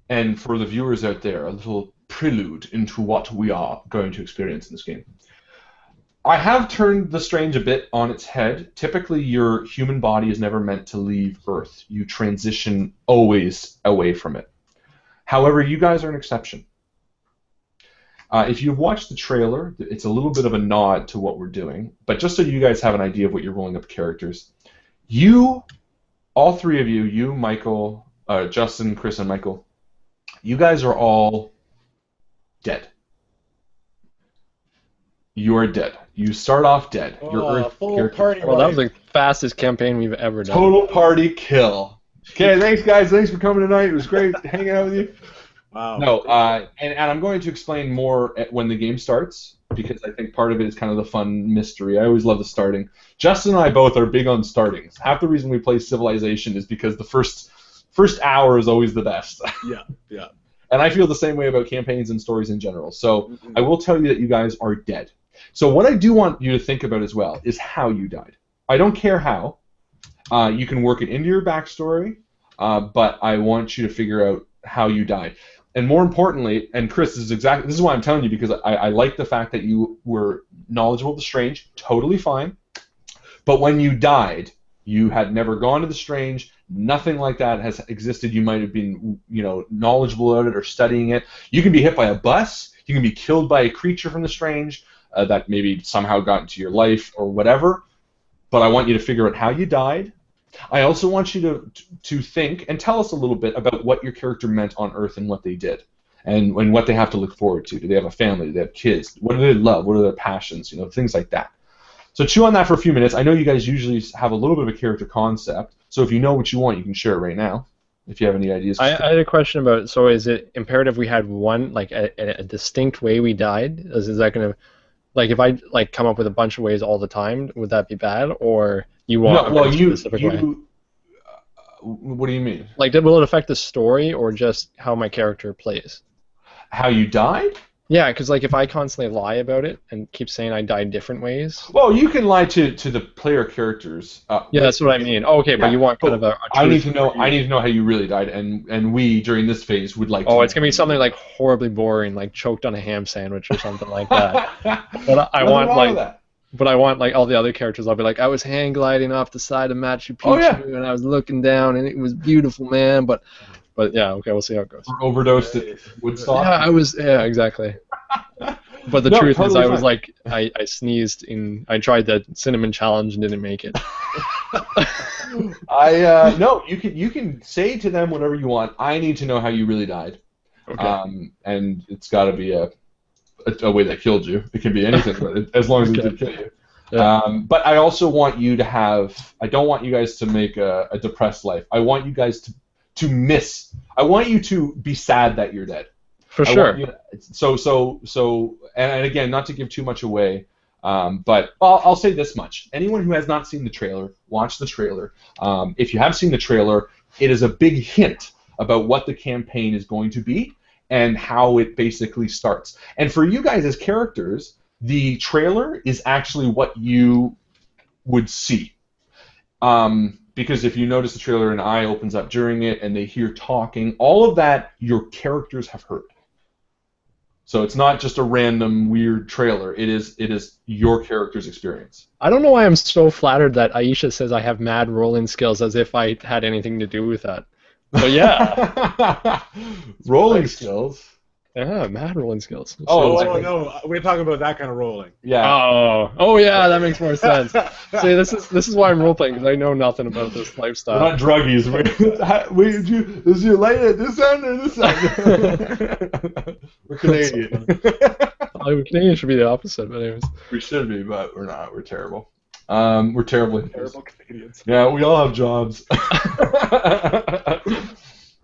And for the viewers out there, a little prelude into what we are going to experience in this game. I have turned the Strange a bit on its head. Typically, your human body is never meant to leave Earth. You transition always away from it. However, you guys are an exception. If you've watched the trailer, it's a little bit of a nod to what we're doing, but just so you guys have an idea of what you're rolling up characters, all three of you, Michael, Justin, Chris, and Michael, you guys are all dead. You are dead. You start off dead. Your Earth character. Well, that was the fastest campaign we've ever done. Total party kill. Okay, thanks guys. Thanks for coming tonight. It was great hanging out with you. Wow. No, and I'm going to explain more when the game starts, because I think part of it is kind of the fun mystery. I always love the starting. Justin and I both are big on startings. Half the reason we play Civilization is because the first hour is always the best. Yeah. And I feel the same way about campaigns and stories in general. So I will tell you that you guys are dead. So what I do want you to think about as well is how you died. I don't care how. You can work it into your backstory, but I want you to figure out how you died. And more importantly, and Chris, this is why I'm telling you, because I like the fact that you were knowledgeable of the Strange, totally fine. But when you died, you had never gone to the Strange, nothing like that has existed. You might have been, knowledgeable about it or studying it. You can be hit by a bus, you can be killed by a creature from the Strange that maybe somehow got into your life or whatever. But I want you to figure out how you died. I also want you to think and tell us a little bit about what your character meant on Earth and what they did, and what they have to look forward to. Do they have a family? Do they have kids? What do they love? What are their passions? Things like that. So chew on that for a few minutes. I know you guys usually have a little bit of a character concept, so if you know what you want, you can share it right now. If you have any ideas. I had a question about, so is it imperative we had one, like a distinct way we died? Is that going to, like if I come up with a bunch of ways all the time, would that be bad? Or you want a specific way? What do you mean? Like, will it affect the story or just how my character plays? How you died? Yeah, because if I constantly lie about it and keep saying I died different ways. Well, you can lie to the player characters. Yeah, that's what I mean. Oh, okay, but you want kind of a I need to know how you really died, and we during this phase would like. Oh, it's gonna be something like horribly boring, like choked on a ham sandwich or something like that. But I want all the other characters. I'll be like, I was hang gliding off the side of Machu Picchu, and I was looking down, and it was beautiful, man. But yeah, okay, we'll see how it goes. Overdosed at Woodstock. Yeah, I was. Yeah, exactly. But the truth is, I was like, I sneezed I tried the cinnamon challenge and didn't make it. No, you can say to them whatever you want. I need to know how you really died. Okay. And it's got to be a way that killed you. It can be anything, but as long as it did kill you. Yeah. But I also want you to have. I don't want you guys to make a depressed life. I want you guys to miss. I want you to be sad that you're dead. For sure. And again, not to give too much away, but I'll say this much: anyone who has not seen the trailer, watch the trailer. If you have seen the trailer, it is a big hint about what the campaign is going to be and how it basically starts. And for you guys as characters, the trailer is actually what you would see. Because if you notice the trailer, an eye opens up during it and they hear talking, all of that your characters have heard. So it's not just a random weird trailer. It is your character's experience. I don't know why I'm so flattered that Aisha says I have mad rolling skills, as if I had anything to do with that. But yeah. Rolling skills. Yeah, mad rolling skills. No, we're talking about that kind of rolling. Yeah. Oh yeah, that makes more sense. See, this is why I'm role playing, because I know nothing about this lifestyle. We're not druggies. Is your light at this end or this end? We're Canadian. Canadian should be the opposite, but anyways. We should be, but we're not. We're terrible. We're terrible. Terrible Canadians. Yeah, we all have jobs.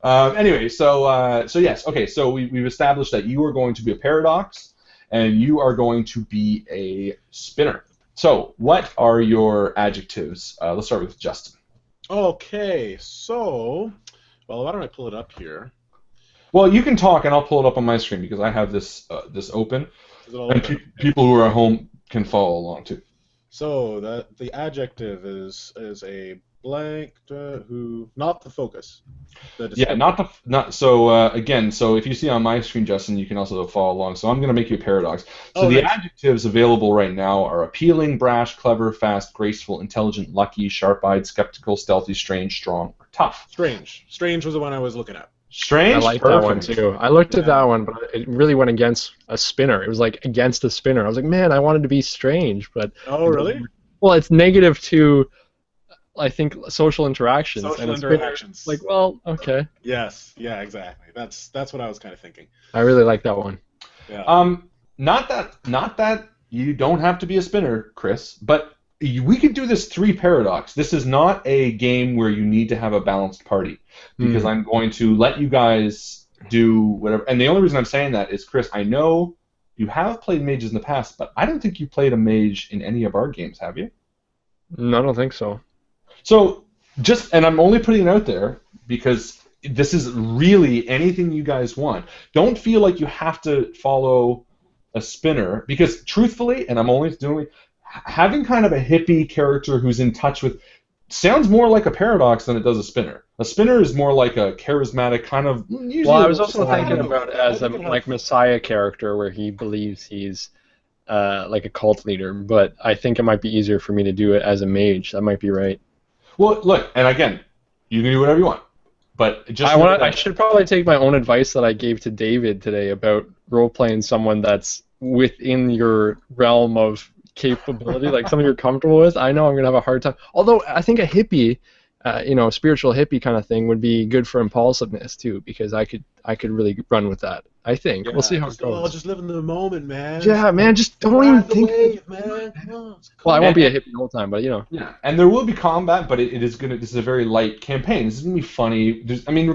Anyway, so yes, okay. So we've established that you are going to be a paradox, and you are going to be a spinner. So, what are your adjectives? Let's start with Justin. Okay, so, well, why don't I pull it up here? Well, you can talk, and I'll pull it up on my screen because I have this open, and people who are at home can follow along too. So the adjective is a blank who, not the focus. Again, so if you see on my screen, Justin, you can also follow along. So I'm going to make you a paradox. So the adjectives available right now are appealing, brash, clever, fast, graceful, intelligent, lucky, sharp-eyed, skeptical, stealthy, strange, strong, or tough. Strange was the one I was looking at. Strange? I like that one too. I looked at that one, but it really went against a spinner. It was like against a spinner. I was like, man, I wanted to be strange, but... Oh, really? Well, it's negative to... I think social interactions. Like, well, okay. Yes, yeah, exactly. That's what I was kind of thinking. I really like that one. Yeah. Not that you don't have to be a spinner, Chris, but we could do this 3 paradox. This is not a game where you need to have a balanced party, because I'm going to let you guys do whatever. And the only reason I'm saying that is, Chris, I know you have played mages in the past, but I don't think you played a mage in any of our games, have you? No, I don't think so. So, and I'm only putting it out there because this is really anything you guys want. Don't feel like you have to follow a spinner, because truthfully, and I'm only doing, having kind of a hippie character who's in touch with sounds more like a paradox than it does a spinner. A spinner is more like a charismatic kind of... Well, I was also thinking about it as a Messiah character where he believes he's like a cult leader, but I think it might be easier for me to do it as a mage. That might be right. Well, look, and again, you can do whatever you want, but just I should probably take my own advice that I gave to David today about role-playing someone that's within your realm of capability, like something you're comfortable with. I know I'm going to have a hard time. Although I think a hippie, spiritual hippie kind of thing would be good for impulsiveness too, because I could really run with that. I think. We'll see how it goes. Just live in the moment, man. Yeah, man, just don't even think. Wave, man. Well, I won't be a hippie the whole time, but Yeah, and there will be combat, but this is a very light campaign. This is gonna be funny.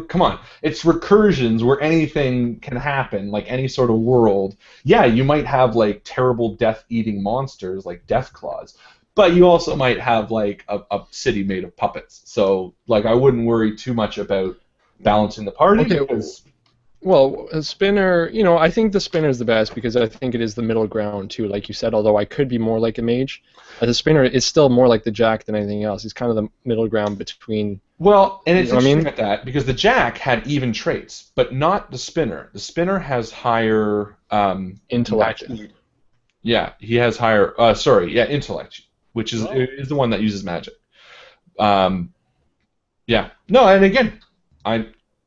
Come on, it's recursions where anything can happen, like any sort of world. Yeah, you might have like terrible death-eating monsters like death claws, but you also might have like a city made of puppets. So like, I wouldn't worry too much about balancing the party. Okay. Well, a spinner, I think the spinner is the best because I think it is the middle ground too, like you said, although I could be more like a mage. As a spinner, it's still more like the jack than anything else. He's kind of the middle ground between... Well, and it's interesting at that, because the jack had even traits, but not the spinner. The spinner has higher... intellect. Yeah, he has higher... intellect, which is the one that uses magic. Yeah. No, and again,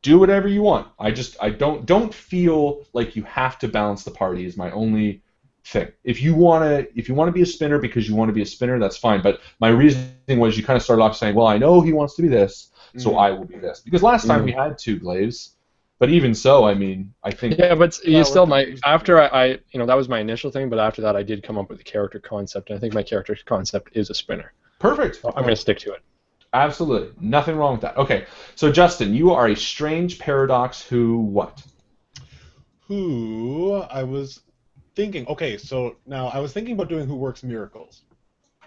do whatever you want. I don't feel like you have to balance the party is my only thing. If you want to be a spinner because you want to be a spinner, that's fine. But my reasoning was you kind of started off saying, well, I know he wants to be this, so I will be this. Because last time we had 2 glaives, But even so, I mean, I think. Yeah, but you still might. After I, that was my initial thing. But after that, I did come up with a character concept, and I think my character concept is a spinner. Perfect. So I'm going to stick to it. Absolutely, nothing wrong with that. Okay, so Justin, you are a strange paradox. Who what? Who I was thinking. Okay, so now I was thinking about doing who works miracles.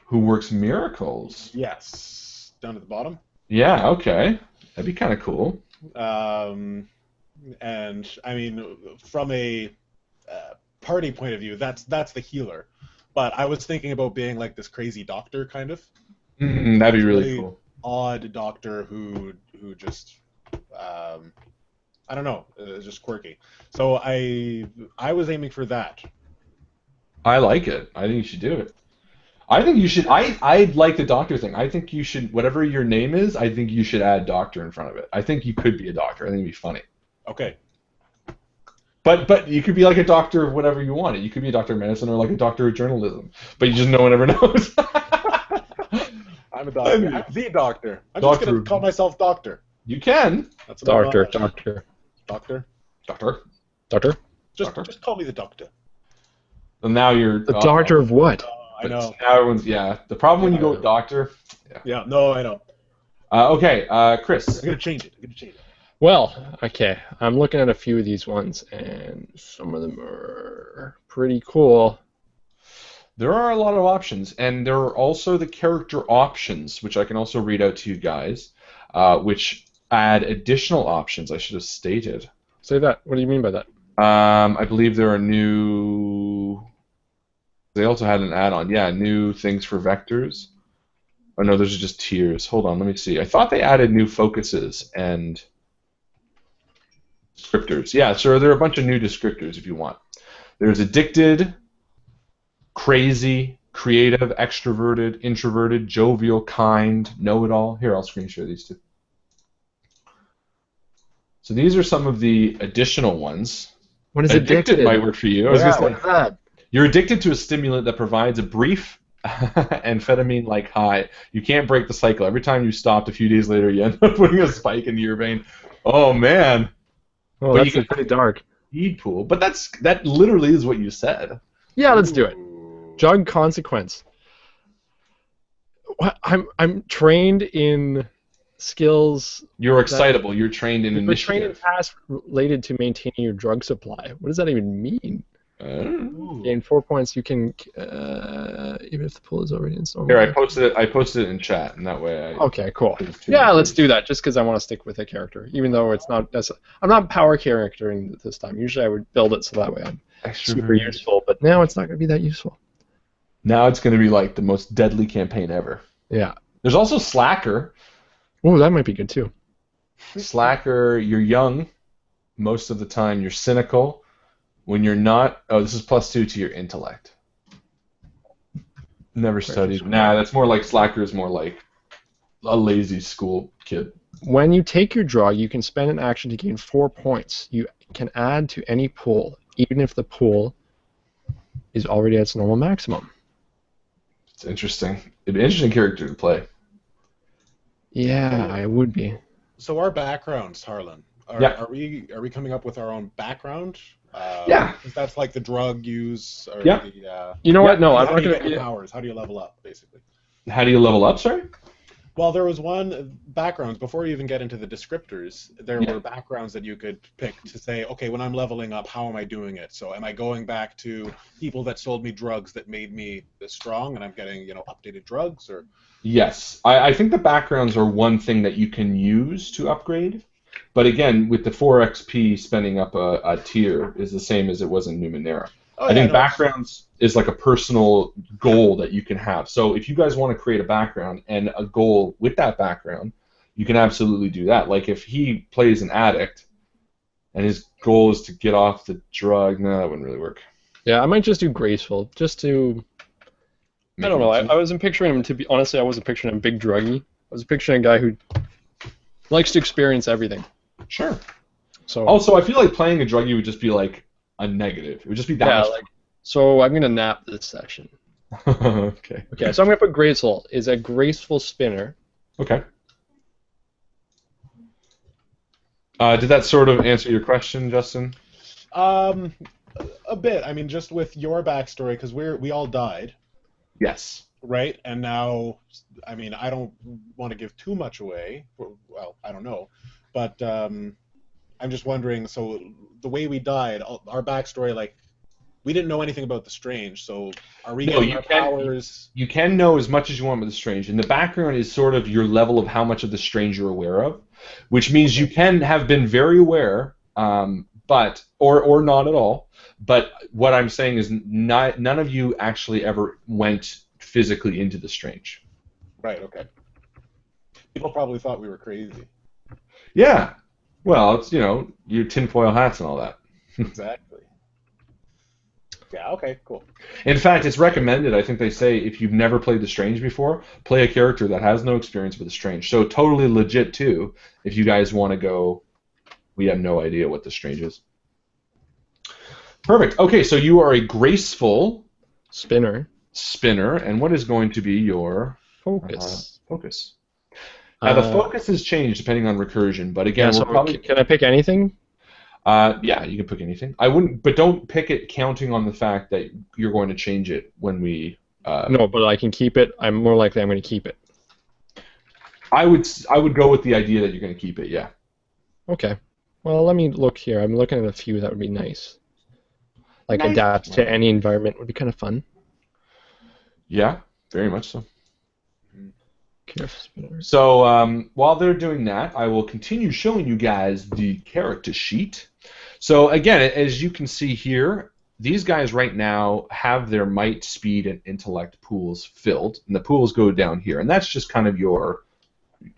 Who works miracles? Yes, down at the bottom. Yeah. Okay, that'd be kind of cool. And I mean, from a party point of view, that's the healer. But I was thinking about being like this crazy doctor, kind of. That'd be really cool. Odd doctor who just I don't know, just quirky. So I was aiming for that. I like it. I think you should do it. I think you should. I like the doctor thing. I think you should. Whatever your name is, I think you should add doctor in front of it. I think you could be a doctor. I think it'd be funny. Okay. But you could be like a doctor of whatever you want. You could be a doctor of medicine or like a doctor of journalism. But you just no one ever knows. I'm a doctor. I'm the doctor. I'm doctor. just gonna call myself doctor. You can. That's doctor. Just call me the doctor. And now you're the doctor of what? I know. Now everyone's The problem when you go with doctor. Yeah. No, I know. Okay, Chris. I'm gonna change it. Well, okay. I'm looking at a few of these ones, and some of them are pretty cool. There are a lot of options, and there are also the character options, which I can also read out to you guys, which add additional options. I should have stated. Say that. What do you mean by that? I believe there are new. They also had an add-on. Yeah, new things for vectors. Oh no, those are just tiers. Hold on, let me see. I thought they added new focuses and descriptors. Yeah, so there are a bunch of new descriptors if you want. There's addicted, crazy, creative, extroverted, introverted, jovial, kind, know-it-all. Here, I'll screen share these two. So these are some of the additional ones. What is addicted? Might work for you. What is that? You're addicted to a stimulant that provides a brief amphetamine-like high. You can't break the cycle. Every time you stopped, a few days later, you end up putting a spike into your vein. Oh man. Well, that's pretty dark. Speed pool, but that literally is what you said. Yeah, let's do it. Drug consequence. I'm trained in skills. You're excitable. You're trained in initiative. You're trained in tasks related to maintaining your drug supply. What does that even mean? Gain 4 points. You can even if the pool is already installed. Here, I posted it in chat, and that way. Okay, cool. Yeah, let's do that. Just because I want to stick with a character, even though it's not. I'm not power charactering this time. Usually, I would build it so that way I'm super useful. But now it's not going to be that useful. Now it's going to be like the most deadly campaign ever. Yeah. There's also Slacker. Oh, that might be good too. Slacker, you're young most of the time. You're cynical. When you're not, this is +2 to your intellect. Never studied. Nah, that's more like Slacker is more like a lazy school kid. When you take your drug, you can spend an action to gain 4 points. You can add to any pool, even if the pool is already at its normal maximum. It's interesting. It'd be an interesting character to play. Yeah, it would be. So our backgrounds, Harlan. Are we coming up with our own background? Yeah. That's like the drug use. Or yeah. The, you know what? No, I'm not going to get your powers. How do you level up, basically? How do you level up, sorry? Well, there was one backgrounds before you even get into the descriptors. There were backgrounds that you could pick to say, okay, when I'm leveling up, how am I doing it? So, am I going back to people that sold me drugs that made me strong, and I'm getting updated drugs, or? Yes, I think the backgrounds are one thing that you can use to upgrade. But again, with the 4 XP, spending up a tier is the same as it was in Numenera. I think backgrounds is like a personal goal that you can have. So if you guys want to create a background and a goal with that background, you can absolutely do that. Like if he plays an addict and his goal is to get off the drug, no, that wouldn't really work. Yeah, I might just do graceful, just to... I don't know. I wasn't picturing him to be... Honestly, I wasn't picturing him big druggy. I was picturing a guy who likes to experience everything. Sure. So also, I feel like playing a druggie would just be like a negative. It would just be that much. So I'm gonna nap this section. Okay. Okay. So I'm gonna put graceful. Is a graceful spinner. Okay. Did that sort of answer your question, Justin? A bit. I mean, just with your backstory, because we all died. Yes. Right? And now, I mean, I don't want to give too much away. Well, I don't know. But I'm just wondering, so the way we died, our backstory, like, we didn't know anything about the Strange, so are we getting our powers? You can know as much as you want about the Strange. And the background is sort of your level of how much of the Strange you're aware of, which means you can have been very aware, but or not at all. But what I'm saying is none of you actually ever went physically into the Strange. Right, okay. People probably thought we were crazy. Yeah. Well, it's, your tinfoil hats and all that. Exactly. Yeah, okay, cool. In fact, it's recommended, I think they say, if you've never played the Strange before, play a character that has no experience with the Strange. So totally legit, too, if you guys want to go, we have no idea what the Strange is. Perfect. Okay, so you are a graceful spinner, and what is going to be your focus? Focus. Now, the focus has changed depending on recursion, but again, we're probably... Can I pick anything? Yeah, you can pick anything. I wouldn't, but don't pick it counting on the fact that you're going to change it when we. No, but I can keep it. I'm more likely I'm going to keep it. I would go with the idea that you're going to keep it. Yeah. Okay. Well, let me look here. I'm looking at a few that would be nice. Like nice. Adapt to any environment would be kind of fun. Yeah, very much so. Careful. So while they're doing that, I will continue showing you guys the character sheet. So again, as you can see here, these guys right now have their might, speed, and intellect pools filled, and the pools go down here, and that's just kind of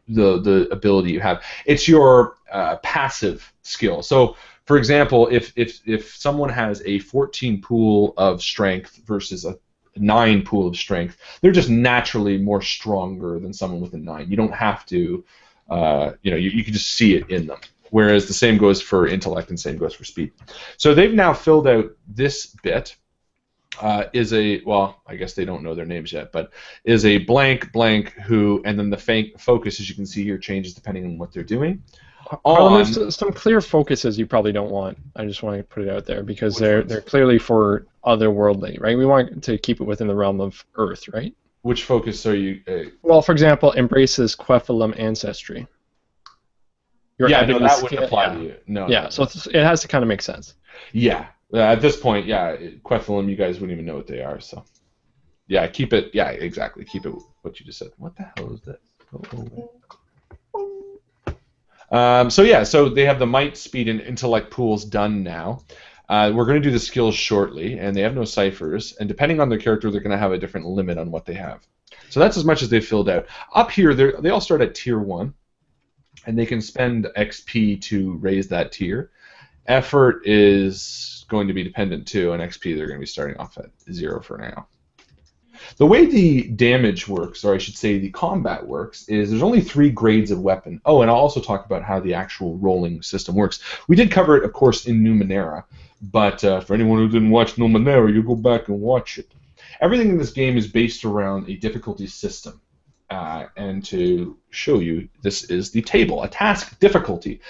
the ability you have. It's your passive skill. So, for example, if someone has a 14 pool of strength versus a 9 pool of strength, they're just naturally more stronger than someone with a 9. You don't have to, you can just see it in them. Whereas the same goes for intellect and same goes for speed. So they've now filled out this bit. Well, I guess they don't know their names yet, but is a blank who, and then the focus, as you can see here, changes depending on what they're doing. There's some clear focuses you probably don't want. I just want to put it out there because they're clearly for otherworldly, right? We want to keep it within the realm of Earth, right? Which focus are you? Well, for example, embraces Quephalum ancestry. That wouldn't apply to you. No. Yeah, so it has to kind of make sense. Yeah. At this point, yeah, Quephalum, you guys wouldn't even know what they are, so. Yeah, keep it. Yeah, exactly. Keep it what you just said. What the hell is this? So they have the might, speed, and intellect pools done now. We're going to do the skills shortly, and they have no ciphers, and depending on their character, they're going to have a different limit on what they have. So that's as much as they've filled out. Up here, they all start at tier 1, and they can spend XP to raise that tier. Effort is going to be dependent too, and XP they're going to be starting off at 0 for now. The way the damage works, or I should say the combat works, is there's only 3 grades of weapon. Oh, and I'll also talk about how the actual rolling system works. We did cover it, of course, in Numenera, but for anyone who didn't watch Numenera, you go back and watch it. Everything in this game is based around a difficulty system. And to show you, this is the table, a task difficulty.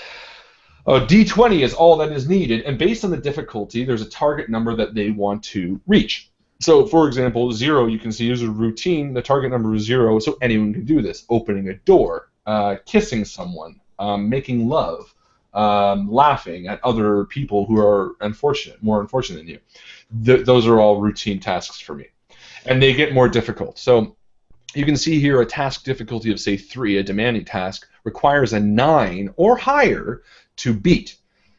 D20 is all that is needed, and based on the difficulty, there's a target number that they want to reach. So, for example, 0, you can see is a routine. The target number is 0, so anyone can do this. Opening a door, kissing someone, making love, laughing at other people who are more unfortunate than you. Those are all routine tasks for me. And they get more difficult. So you can see here a task difficulty of, say, 3, a demanding task, requires a 9 or higher to beat.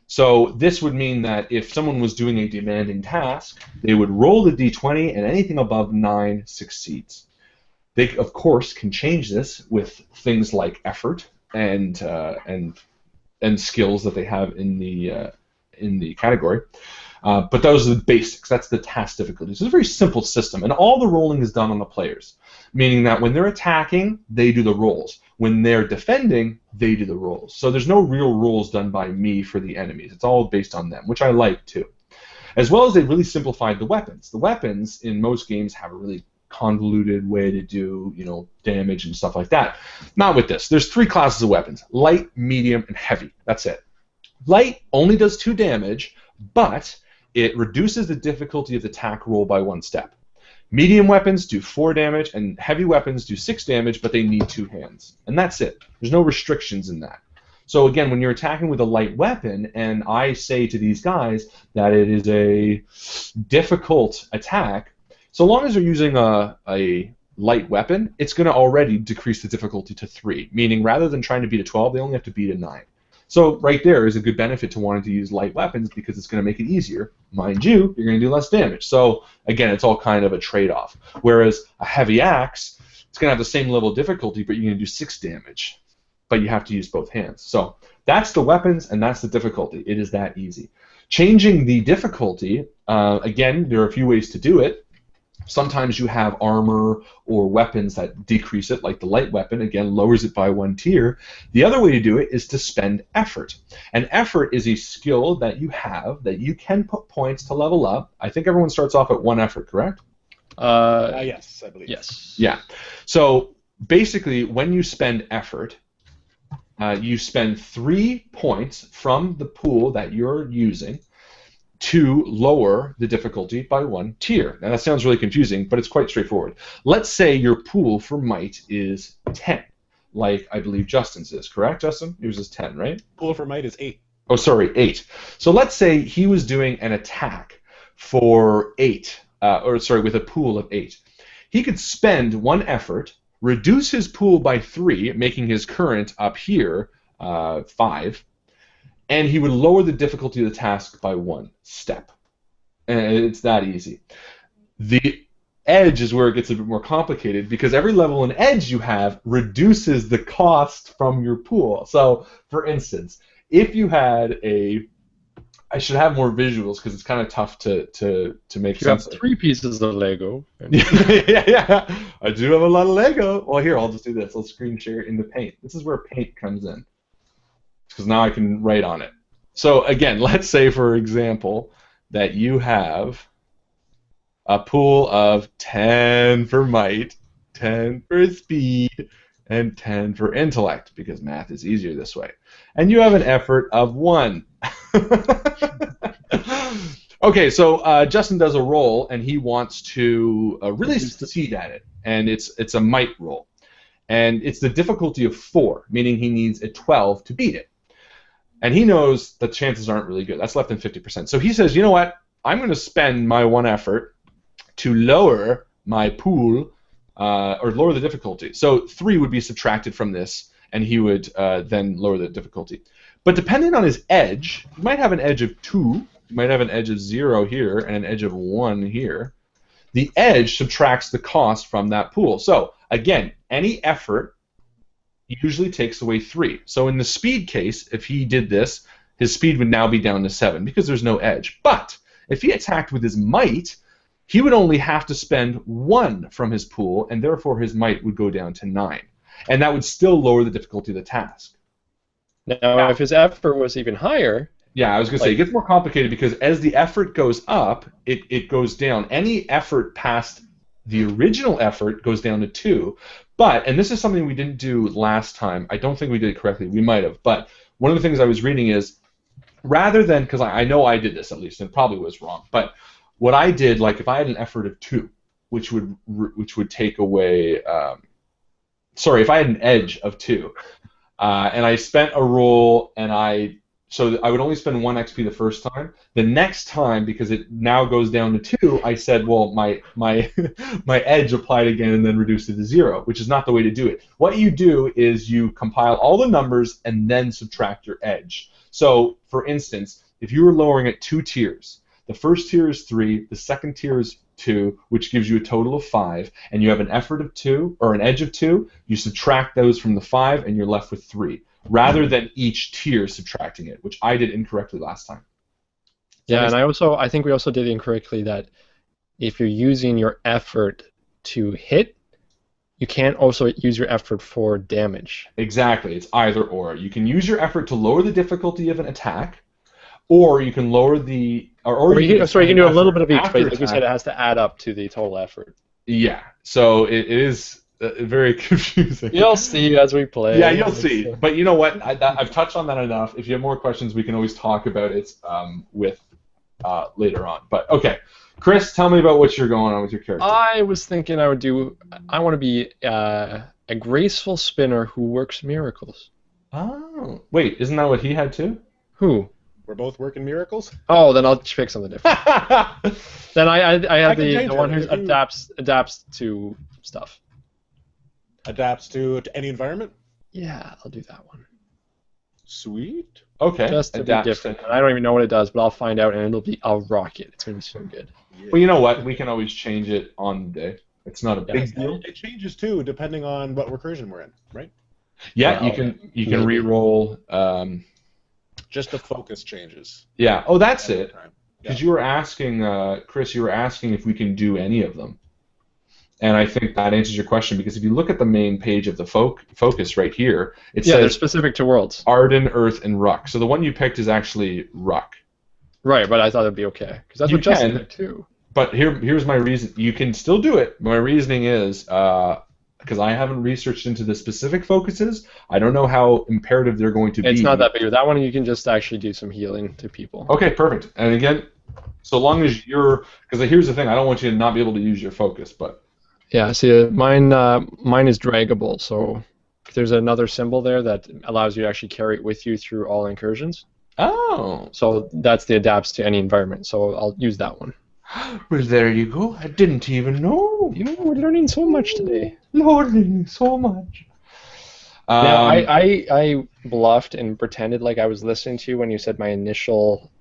So this would mean that if someone was doing a demanding task, they would roll the d20, and anything above 9 succeeds. They, of course, can change this with things like effort and skills that they have in the category. But those are the basics. That's the task difficulties. It's a very simple system, and all the rolling is done on the players, meaning that when they're attacking, they do the rolls. When they're defending, they do the rolls. So there's no real rolls done by me for the enemies. It's all based on them, which I like too. As well as they really simplified the weapons. The weapons in most games have a really convoluted way to do, damage and stuff like that. Not with this. There's 3 classes of weapons: light, medium, and heavy. That's it. Light only does 2 damage, but it reduces the difficulty of the attack roll by 1 step. Medium weapons do 4 damage, and heavy weapons do 6 damage, but they need 2 hands. And that's it. There's no restrictions in that. So again, when you're attacking with a light weapon, and I say to these guys that it is a difficult attack, so long as they're using a light weapon, it's going to already decrease the difficulty to 3, meaning rather than trying to beat a 12, they only have to beat a 9. So right there is a good benefit to wanting to use light weapons because it's going to make it easier. Mind you, you're going to do less damage. So again, it's all kind of a trade-off. Whereas a heavy axe, it's going to have the same level of difficulty, but you're going to do 6 damage. But you have to use both hands. So that's the weapons and that's the difficulty. It is that easy. Changing the difficulty, again, there are a few ways to do it. Sometimes you have armor or weapons that decrease it, like the light weapon, again, lowers it by 1 tier. The other way to do it is to spend effort. And effort is a skill that you have that you can put points to level up. I think everyone starts off at 1 effort, correct? Yes, I believe. Yes. Yeah. So basically, when you spend effort, you spend 3 points from the pool that you're using to lower the difficulty by 1 tier. Now that sounds really confusing, but it's quite straightforward. Let's say your pool for might is 10, like I believe Justin's is, correct, Justin? Yours is 10, right? Pool for might is 8. Oh, sorry, 8. So let's say he was doing an attack for 8, with a pool of 8. He could spend 1 effort, reduce his pool by 3, making his current up here 5, and he would lower the difficulty of the task by 1 step. And it's that easy. The edge is where it gets a bit more complicated because every level in edge you have reduces the cost from your pool. So, for instance, if you had I should have more visuals because it's kind of tough to make sense. You have 3 pieces of Lego. yeah. I do have a lot of Lego. Well, here, I'll just do this. I'll screen share into Paint. This is where Paint comes in because now I can write on it. So, again, let's say, for example, that you have a pool of 10 for might, 10 for speed, and 10 for intellect because math is easier this way. And you have an effort of 1. Okay, so Justin does a roll, and he wants to really succeed at it, and it's a might roll. And it's the difficulty of 4, meaning he needs a 12 to beat it. And he knows the chances aren't really good. That's less than 50%. So he says, you know what? I'm going to spend my 1 effort to lower my pool, or lower the difficulty. So 3 would be subtracted from this, and he would then lower the difficulty. But depending on his edge, you might have an edge of 2, you might have an edge of 0 here, and an edge of 1 here. The edge subtracts the cost from that pool. So, again, any effort usually takes away 3. So in the speed case, if he did this, his speed would now be down to 7 because there's no edge. But if he attacked with his might, he would only have to spend 1 from his pool, and therefore his might would go down to 9. And that would still lower the difficulty of the task. Now, if his effort was even higher... Yeah, I was going to say, it gets more complicated because as the effort goes up, it goes down. Any effort past the original effort goes down to 2. But, and this is something we didn't do last time. I don't think we did it correctly. We might have. But one of the things I was reading is, rather than, because I know I did this at least, and it probably was wrong, but what I did, like if I had an effort of 2, which would take away, if I had an edge of 2, and I spent a roll, and so I would only spend 1 XP the first time. The next time, because it now goes down to 2, I said, well, my edge applied again and then reduced it to 0, which is not the way to do it. What you do is you compile all the numbers and then subtract your edge. So, for instance, if you were lowering it 2 tiers, the first tier is 3, the second tier is 2, which gives you a total of 5, and you have an effort of 2, or an edge of 2, you subtract those from the 5, and you're left with 3. Rather than each tier subtracting it, which I did incorrectly last time. Yeah, and I think we also did incorrectly that if you're using your effort to hit, you can't also use your effort for damage. Exactly, it's either or. You can use your effort to lower the difficulty of an attack, or you can lower the... Or you can do a little bit of each, but like we said, it has to add up to the total effort. Yeah, so it is... very confusing. You'll see as we play. Yeah, you'll see. But you know what? I've touched on that enough. If you have more questions, we can always talk about it with later on. But okay, Chris, tell me about what you're going on with your character. I was thinking I want to be a graceful spinner who works miracles. Oh, wait, isn't that what he had too? Who? We're both working miracles? Oh, then I'll pick something different. Then I have the one who adapts to stuff. Adapts to any environment? Yeah, I'll do that one. Sweet. Okay. Just to be different. And I don't even know what it does, but I'll find out, and it'll be a rocket. It's going to be so good. Yeah. Well, you know what? We can always change it on the day. It's not a big deal. It changes too, depending on what recursion we're in, right? Yeah, you can re-roll. Just the focus changes. Yeah. Oh, that's it. Yeah. Because you were asking, Chris, you were asking if we can do any of them. And I think that answers your question, because if you look at the main page of the focus right here, it says they're specific to worlds. Arden, Earth, and Ruck. So the one you picked is actually Ruck. Right, but I thought it'd be okay, because that's what Justin did too. But here's my reason. You can still do it. My reasoning is because I haven't researched into the specific focuses. I don't know how imperative they're going to be. It's not that big. That one you can just actually do some healing to people. Okay, perfect. And again, so long as because here's the thing, I don't want you to not be able to use your focus, but. Yeah, see, mine is draggable, so there's another symbol there that allows you to actually carry it with you through all incursions. Oh. So that's the adapts to any environment, so I'll use that one. Well, there you go. I didn't even know. You know, we're learning so much today. Learning so much. Now, I bluffed and pretended like I was listening to you when you said my initial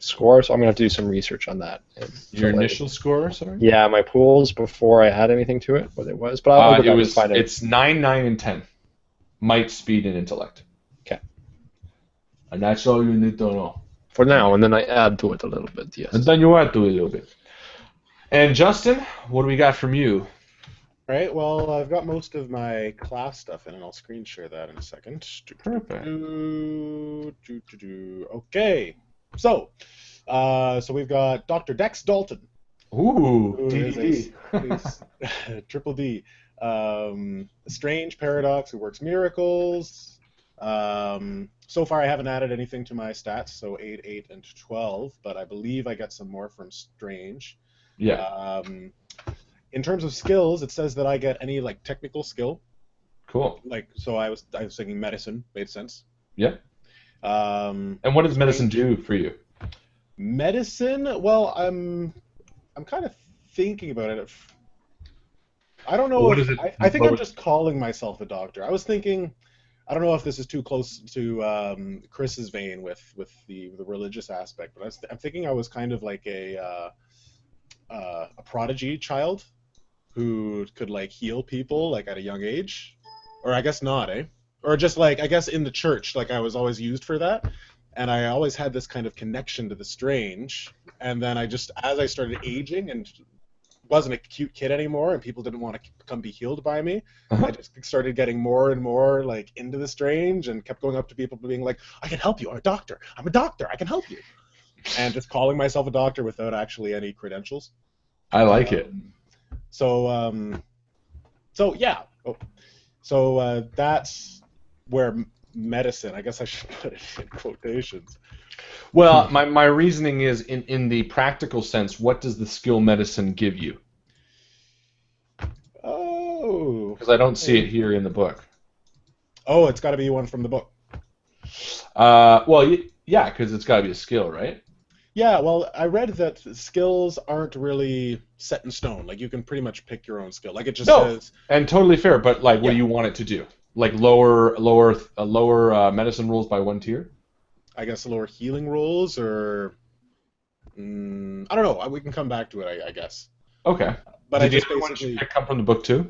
score, so I'm going to have to do some research on that. Your initial score, sorry? Yeah, my pools before I had anything to it, what it was. But I'll go back and find it. It's 9, 9, and 10. Might, speed, and intellect. Okay. And that's all you need to know. For now, and then I add to it a little bit, yes. And then you add to it a little bit. And Justin, what do we got from you? Right, well, I've got most of my class stuff in, and I'll screen share that in a second. Perfect. Okay. So we've got Dr. Dex Dalton. Ooh, DDD. Triple D. Strange Paradox, who works miracles. So far I haven't added anything to my stats, so 8, 8, and 12, but I believe I get some more from Strange. Yeah. In terms of skills, it says that I get any like technical skill. Cool. Like, so I was thinking medicine made sense. Yeah. And what does medicine do for you? Medicine? Well, I'm kind of thinking about it. I don't know. I think I'm just calling myself a doctor. I was thinking, I don't know if this is too close to Chris's vein with the religious aspect, but I'm thinking I was kind of like a prodigy child who could like heal people like at a young age, or I guess not, eh? Or just like, I guess in the church, like I was always used for that, and I always had this kind of connection to the strange, and then as I started aging and wasn't a cute kid anymore, and people didn't want to come be healed by me, I just started getting more and more like into the strange, and kept going up to people being like, I can help you, I'm a doctor, I can help you. And just calling myself a doctor without actually any credentials. I like it. So yeah. So that's where medicine, I guess I should put it in quotations. Well, my reasoning is in the practical sense, what does the skill medicine give you? Oh. Because I don't see it here in the book. Oh, it's got to be one from the book. Well, yeah, because it's got to be a skill, right? Yeah, well, I read that skills aren't really set in stone. Like, you can pretty much pick your own skill. Like, it just says... and totally fair, but, like, what do you want it to do? Like, lower medicine rules by 1 tier? I guess lower healing rules, or... I don't know. We can come back to it, I guess. Okay. But Did the other ones you picked come from the book, too?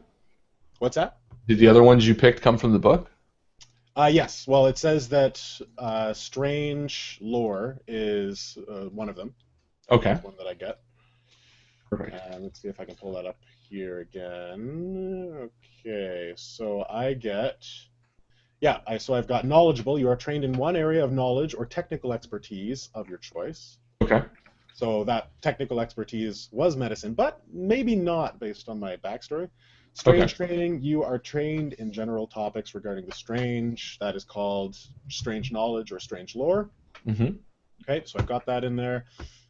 What's that? Did the other ones you picked come from the book? Yes. Well, it says that strange lore is one of them. Okay. That's one that I get. Perfect. Let's see if I can pull that up here again. Okay, so I get... Yeah, so I've got knowledgeable. You are trained in one area of knowledge or technical expertise of your choice. Okay. So that technical expertise was medicine, but maybe not based on my backstory. Strange training, you are trained in general topics regarding the strange. That is called strange knowledge or strange lore. Mm-hmm. Okay, so I've got that in there.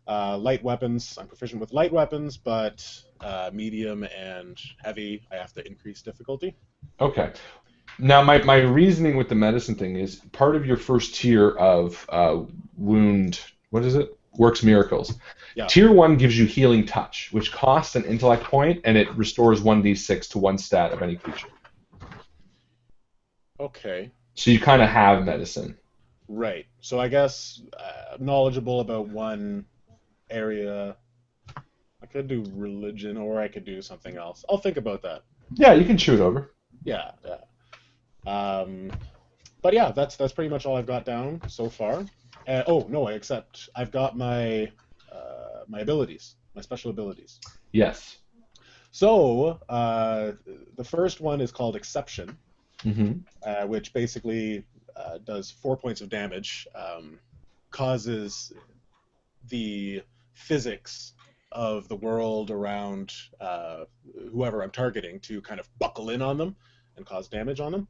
Light weapons, I'm proficient with light weapons, but medium and heavy, I have to increase difficulty. Okay. Now, my reasoning with the medicine thing is part of your first tier of wound, what is it? Works miracles. Yeah. Tier 1 gives you healing touch, which costs an intellect point, and it restores 1d6 to one stat of any creature. Okay. So you kind of have medicine. Right. So I guess knowledgeable about one area. I could do religion, or I could do something else. I'll think about that. Yeah, you can shoot over. Yeah. But yeah, that's pretty much all I've got down so far. Oh no, except I've got my my abilities, my special abilities. Yes. So the first one is called Exception, which basically does 4 points of damage, causes the physics of the world around whoever I'm targeting to kind of buckle in on them and cause damage on them.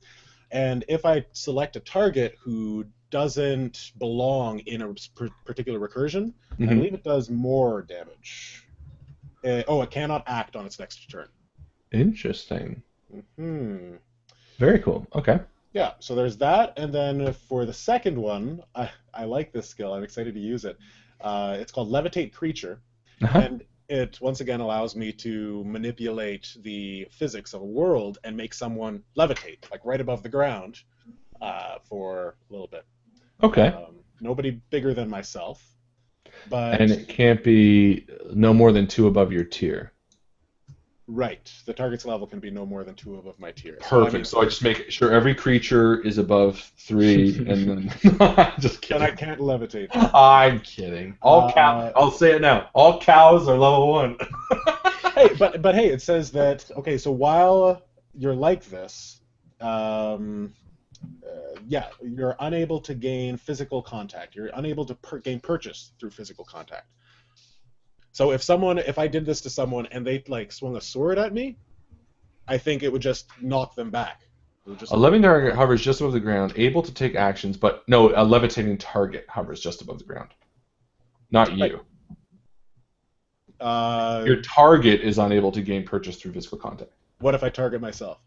And if I select a target who doesn't belong in a particular recursion, I believe it does more damage. It cannot act on its next turn. Interesting. Very cool. Okay. Yeah, so there's that, and then for the second one, I like this skill. I'm excited to use it. It's called Levitate Creature, and it once again allows me to manipulate the physics of a world and make someone levitate, like right above the ground, for a little bit. Okay. Nobody bigger than myself, but and it can't be no more than 2 above your tier. Right. The target's level can be no more than 2 above my tier. Perfect. So I just make sure every creature is above 3, and then just kidding. And I can't levitate. I'm kidding. All cows. I'll say it now. All cows are level 1. Hey, but hey, it says that. Okay, so while you're like this, you're unable to gain physical contact. You're unable to gain purchase through physical contact. So if I did this to someone and they like swung a sword at me, I think it would just knock them back. A living target hovers just above the ground, able to take actions, but no, a levitating target hovers just above the ground. Not you. Your target is unable to gain purchase through physical contact. What if I target myself?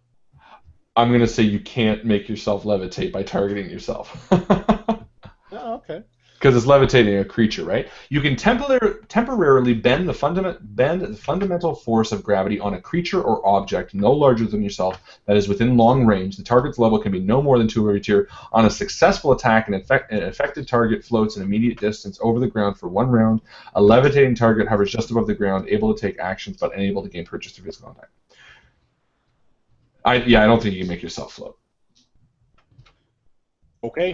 I'm going to say you can't make yourself levitate by targeting yourself. Oh, okay. Because it's levitating a creature, right? You can temporarily bend the fundamental force of gravity on a creature or object no larger than yourself that is within long range. The target's level can be no more than 2 over your tier. On a successful attack, an affected target floats an immediate distance over the ground for 1 round. A levitating target hovers just above the ground, able to take actions but unable to gain purchase through physical contact. I don't think you can make yourself float. Okay.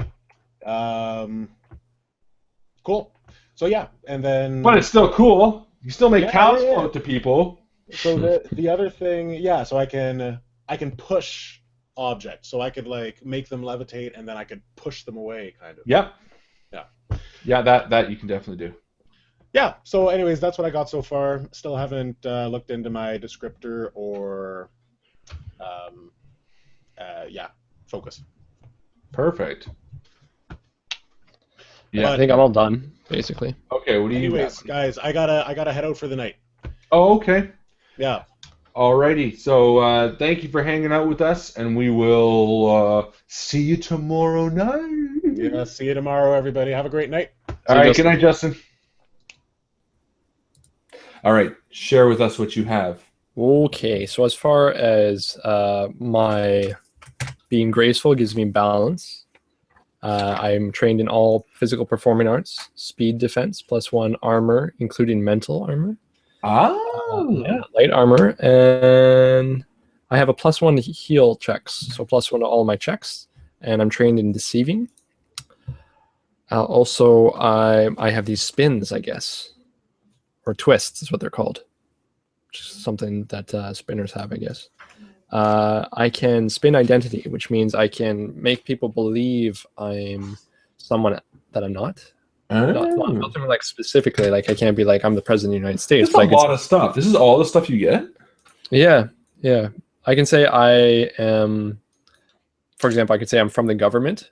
Cool. So yeah, and then. But it's still cool. You still make cows float to people. So the other thing, so I can push objects. So I could like make them levitate, and then I could push them away, kind of. Yep. Yeah. Yeah, that you can definitely do. Yeah. So, anyways, that's what I got so far. Still haven't looked into my descriptor or, focus. Perfect. Yeah, I think I'm all done, basically. Okay, what do you Anyways, guys, I gotta head out for the night. Oh, okay. Yeah. Alrighty, so thank you for hanging out with us, and we will see you tomorrow night. Yeah, see you tomorrow, everybody. Have a great night. All right, good night, Justin. All right, share with us what you have. Okay, so as far as my being graceful gives me balance. I'm trained in all physical performing arts, speed defense, +1 armor, including mental armor. Light armor, and I have a +1 to heal checks, so +1 to all my checks, and I'm trained in deceiving. Also, I have these spins, I guess, or twists is what they're called, which is something that spinners have, I guess. I can spin identity, which means I can make people believe I'm someone that I'm not. Nothing like specifically, like I can't be like I'm the president of the United States. That's a lot of stuff. This is all the stuff you get? Yeah. I can say I am, for example, I could say I'm from the government,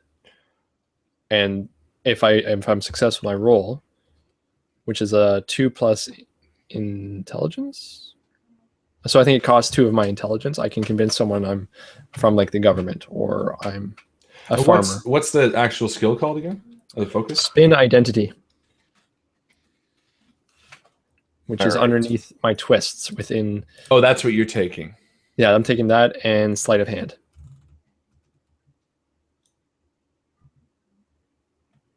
and if I'm successful in my role, which is a 2 plus intelligence. So I think it costs 2 of my intelligence. I can convince someone I'm from like the government or I'm a farmer. What's the actual skill called again? Or the focus? Spin identity, which is underneath my twists within. Oh, that's what you're taking. Yeah, I'm taking that and sleight of hand.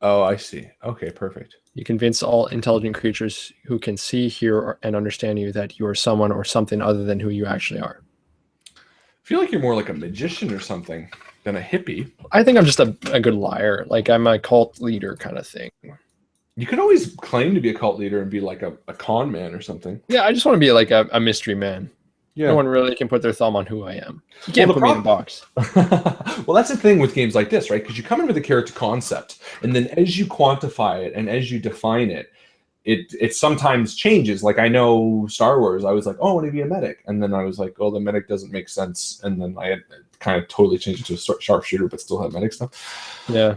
Oh, I see. Okay, perfect. You convince all intelligent creatures who can see, hear, and understand you that you are someone or something other than who you actually are. I feel like you're more like a magician or something than a hippie. I think I'm just a good liar. Like I'm a cult leader kind of thing. You could always claim to be a cult leader and be like a con man or something. Yeah, I just want to be like a mystery man. Yeah. No one really can put their thumb on who I am. You can't put me in a box. Well, that's the thing with games like this, right? Because you come in with a character concept, and then as you quantify it and as you define it, it sometimes changes. Like I know Star Wars, I was like, oh, I want to be a medic. And then I was like, oh, the medic doesn't make sense. And then I had kind of totally changed it to a sharpshooter, but still have medic stuff. Yeah.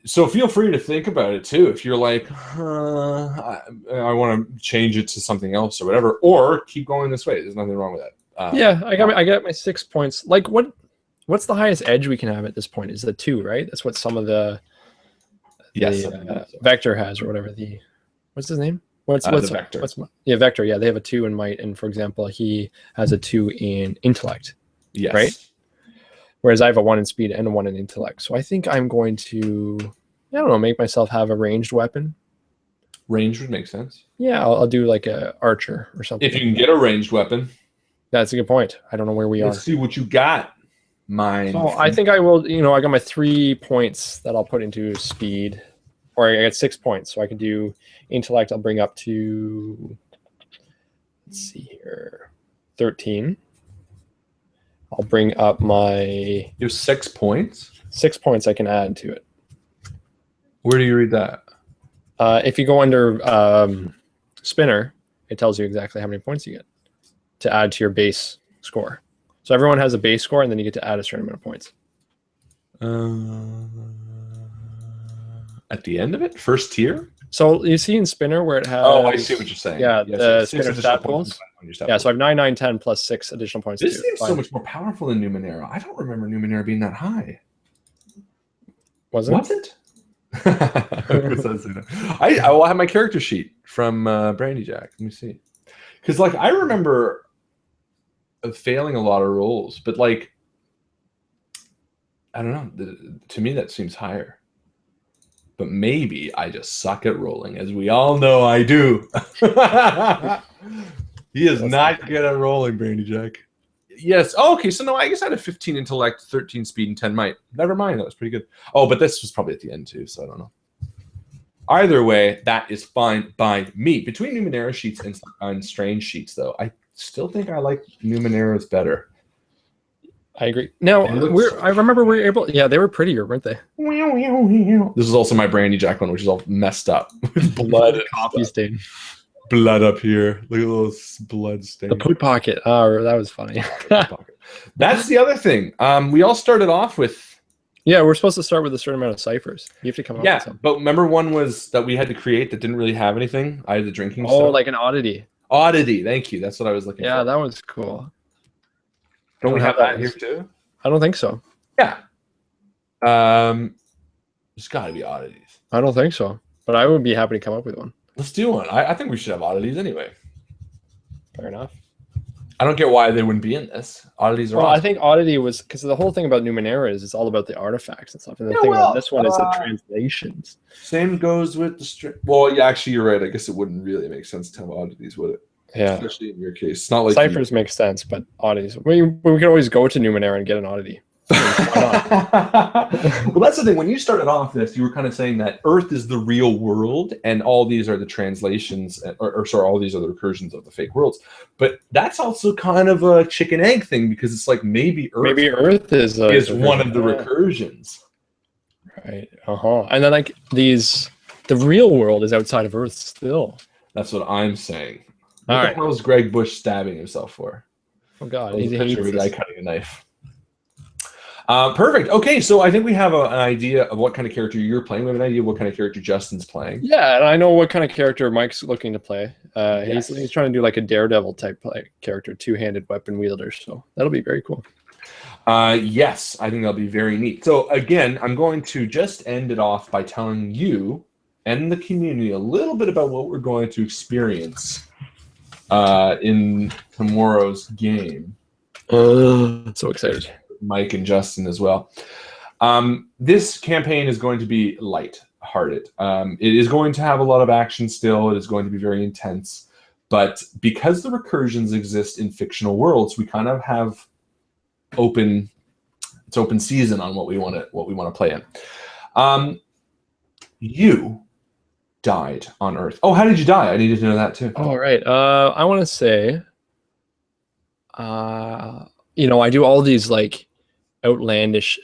So feel free to think about it too. If you're like, I want to change it to something else or whatever, or keep going this way. There's nothing wrong with that. Yeah, I got my 6 points. Like what's the highest edge we can have at this point? Is it 2, right? That's what some of the Vector has or whatever. What's his name? What's Vector? Vector. Yeah, they have a 2 in might, and for example, he has a 2 in intellect. Yes. Right. Whereas I have a 1 in speed and a 1 in intellect. So I think I'm going to, I don't know, make myself have a ranged weapon. Range would make sense. Yeah, I'll do like a archer or something. If you can get a ranged weapon. That's a good point. I don't know where we are. Let's see what you got. So I think I will, I got my 3 points that I'll put into speed. Or I got 6 points. So I can do intellect. I'll bring up to, let's see here, 13. I'll bring up my... You have 6 points? 6 points I can add to it. Where do you read that? If you go under Spinner, it tells you exactly how many points you get to add to your base score. So everyone has a base score, and then you get to add a certain amount of points. At the end of it? First tier? So you see in Spinner where it has... Oh, I see what you're saying. Yeah, the Spinner stat pools. Yeah, so I have 9, 9, 10 plus 6 additional points. This seems so much more powerful than Numenera. I don't remember Numenera being that high. Was it? I will have my character sheet from Brandy Jack. Let me see. Because like I remember failing a lot of rolls, but like I don't know. To me, that seems higher. But maybe I just suck at rolling, as we all know I do. He is not good at rolling, Brandy Jack. Yes. Oh, okay. So no, I guess I had a 15 intellect, 13 speed, and 10 might. Never mind. That was pretty good. Oh, but this was probably at the end too, so I don't know. Either way, that is fine by me. Between Numenera sheets and Strange sheets, though, I still think I like Numenera's better. I agree. Now, I remember we were able... Yeah, they were prettier, weren't they? This is also my Brandy Jack one, which is all messed up with blood and coffee stain. Blood up here. Look at those blood stains. The poop pocket. Oh, that was funny. That's the other thing. We all started off with... Yeah, we're supposed to start with a certain amount of ciphers. You have to come up with something. But remember one was that we had to create that didn't really have anything? I had the drinking stuff. Oh, like an oddity. Oddity. Thank you. That's what I was looking for. Yeah, that was cool. Don't we have that here too? I don't think so. Yeah. There's got to be oddities. I don't think so. But I would be happy to come up with one. Let's do one. I think we should have oddities anyway. Fair enough. I don't get why they wouldn't be in this. Oddities are awesome. I think oddity was because the whole thing about Numenera is it's all about the artifacts and stuff. And the thing about this one is the translations. Same goes with the Well, yeah, actually, you're right. I guess it wouldn't really make sense to have oddities, would it? Yeah. Especially in your case. It's not like Ciphers make sense, but oddities. We could always go to Numenera and get an oddity. Well, that's the thing. When you started off this, you were kind of saying that Earth is the real world, and all these are the translations, or sorry, all these are the recursions of the fake worlds. But that's also kind of a chicken egg thing because it's like maybe Earth is one of the recursions, right? And then like the real world is outside of Earth still. That's what I'm saying. What the hell is Greg Bush stabbing himself for? Oh God, There's he a picture hates of a guy this. cutting a knife. Perfect. Okay, so I think we have an idea of what kind of character you're playing. We have an idea of what kind of character Justin's playing. Yeah, and I know what kind of character Mike's looking to play. Yes. He's trying to do like a Daredevil type character, two-handed weapon wielder. So that'll be very cool. Yes, I think that'll be very neat. So again, I'm going to just end it off by telling you and the community a little bit about what we're going to experience in tomorrow's game. So excited. Mike and Justin as well. This campaign is going to be light-hearted. It is going to have a lot of action still. It is going to be very intense. But because the recursions exist in fictional worlds, we kind of have open season on what we want to play in. You died on Earth. Oh, how did you die? I needed to know that too. All right. I want to say, I do all these like outlandish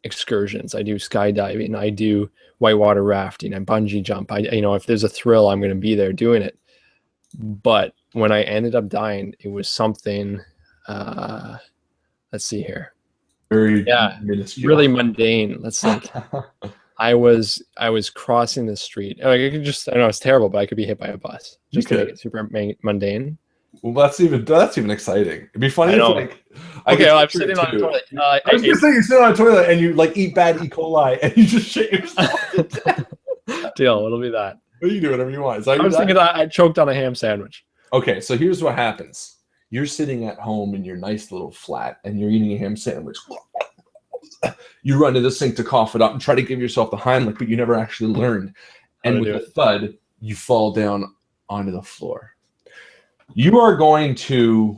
excursions. I do skydiving. I do whitewater rafting. I bungee jump. If there's a thrill, I'm going to be there doing it. But when I ended up dying, it was something. Let's see here. Very minuscule. Really mundane. Let's think. I was crossing the street. I know it's terrible, but I could be hit by a bus. Just to make it super mundane. Well, that's even exciting. It'd be funny if I'm sitting on a toilet. I was gonna say you're sitting on a toilet and you like eat bad E. coli and you just shit yourself to death. Deal. It'll be that. Well, you do whatever you want. I was thinking that I choked on a ham sandwich. Okay, so here's what happens. You're sitting at home in your nice little flat and you're eating a ham sandwich. You run to the sink to cough it up and try to give yourself the Heimlich, but you never actually learned. And with a thud, you fall down onto the floor. You are going to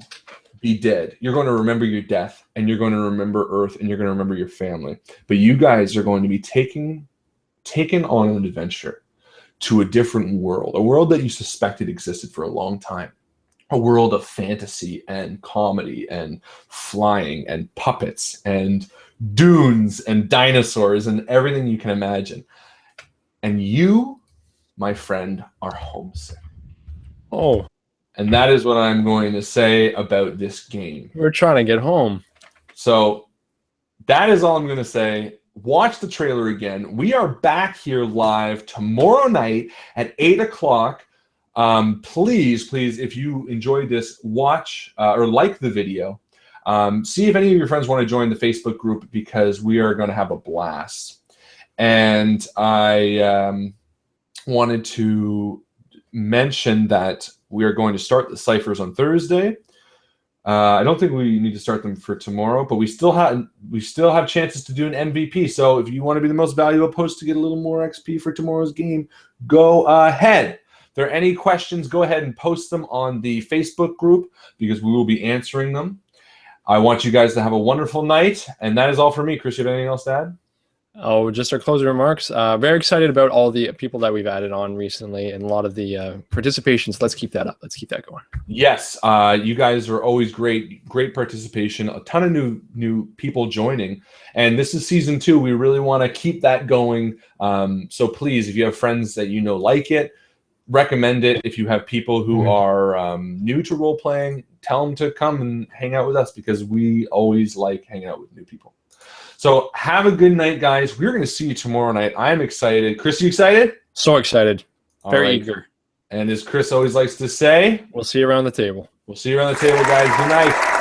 be dead. You're going to remember your death, and you're going to remember Earth, and you're going to remember your family. But you guys are going to be taken on an adventure to a different world, a world that you suspected existed for a long time. A world of fantasy and comedy and flying and puppets and dunes and dinosaurs and everything you can imagine. And you, my friend, are homesick. Oh. And that is what I'm going to say about this game. We're trying to get home. So that is all I'm going to say. Watch the trailer again. We are back here live tomorrow night at 8 o'clock. Please, if you enjoyed this, watch or like the video. See if any of your friends want to join the Facebook group because we are going to have a blast. And I wanted to mention that we are going to start the Ciphers on Thursday. I don't think we need to start them for tomorrow, but we still have chances to do an MVP. So if you want to be the most valuable post to get a little more XP for tomorrow's game, go ahead. If there are any questions, go ahead and post them on the Facebook group because we will be answering them. I want you guys to have a wonderful night, and that is all for me. Chris, you have anything else to add? Oh, just our closing remarks. Very excited about all the people that we've added on recently and a lot of the participations. Let's keep that up. Let's keep that going. Yes, you guys are always great participation. A ton of new people joining, and this is season 2. We really want to keep that going. So please, if you have friends that you know like it, recommend it. If you have people who are new to role playing, tell them to come and hang out with us because we always like hanging out with new people. So have a good night, guys. We're going to see you tomorrow night. I'm excited. Chris, you excited? So excited. Very eager. And as Chris always likes to say, we'll see you around the table. We'll see you around the table, guys. Good night.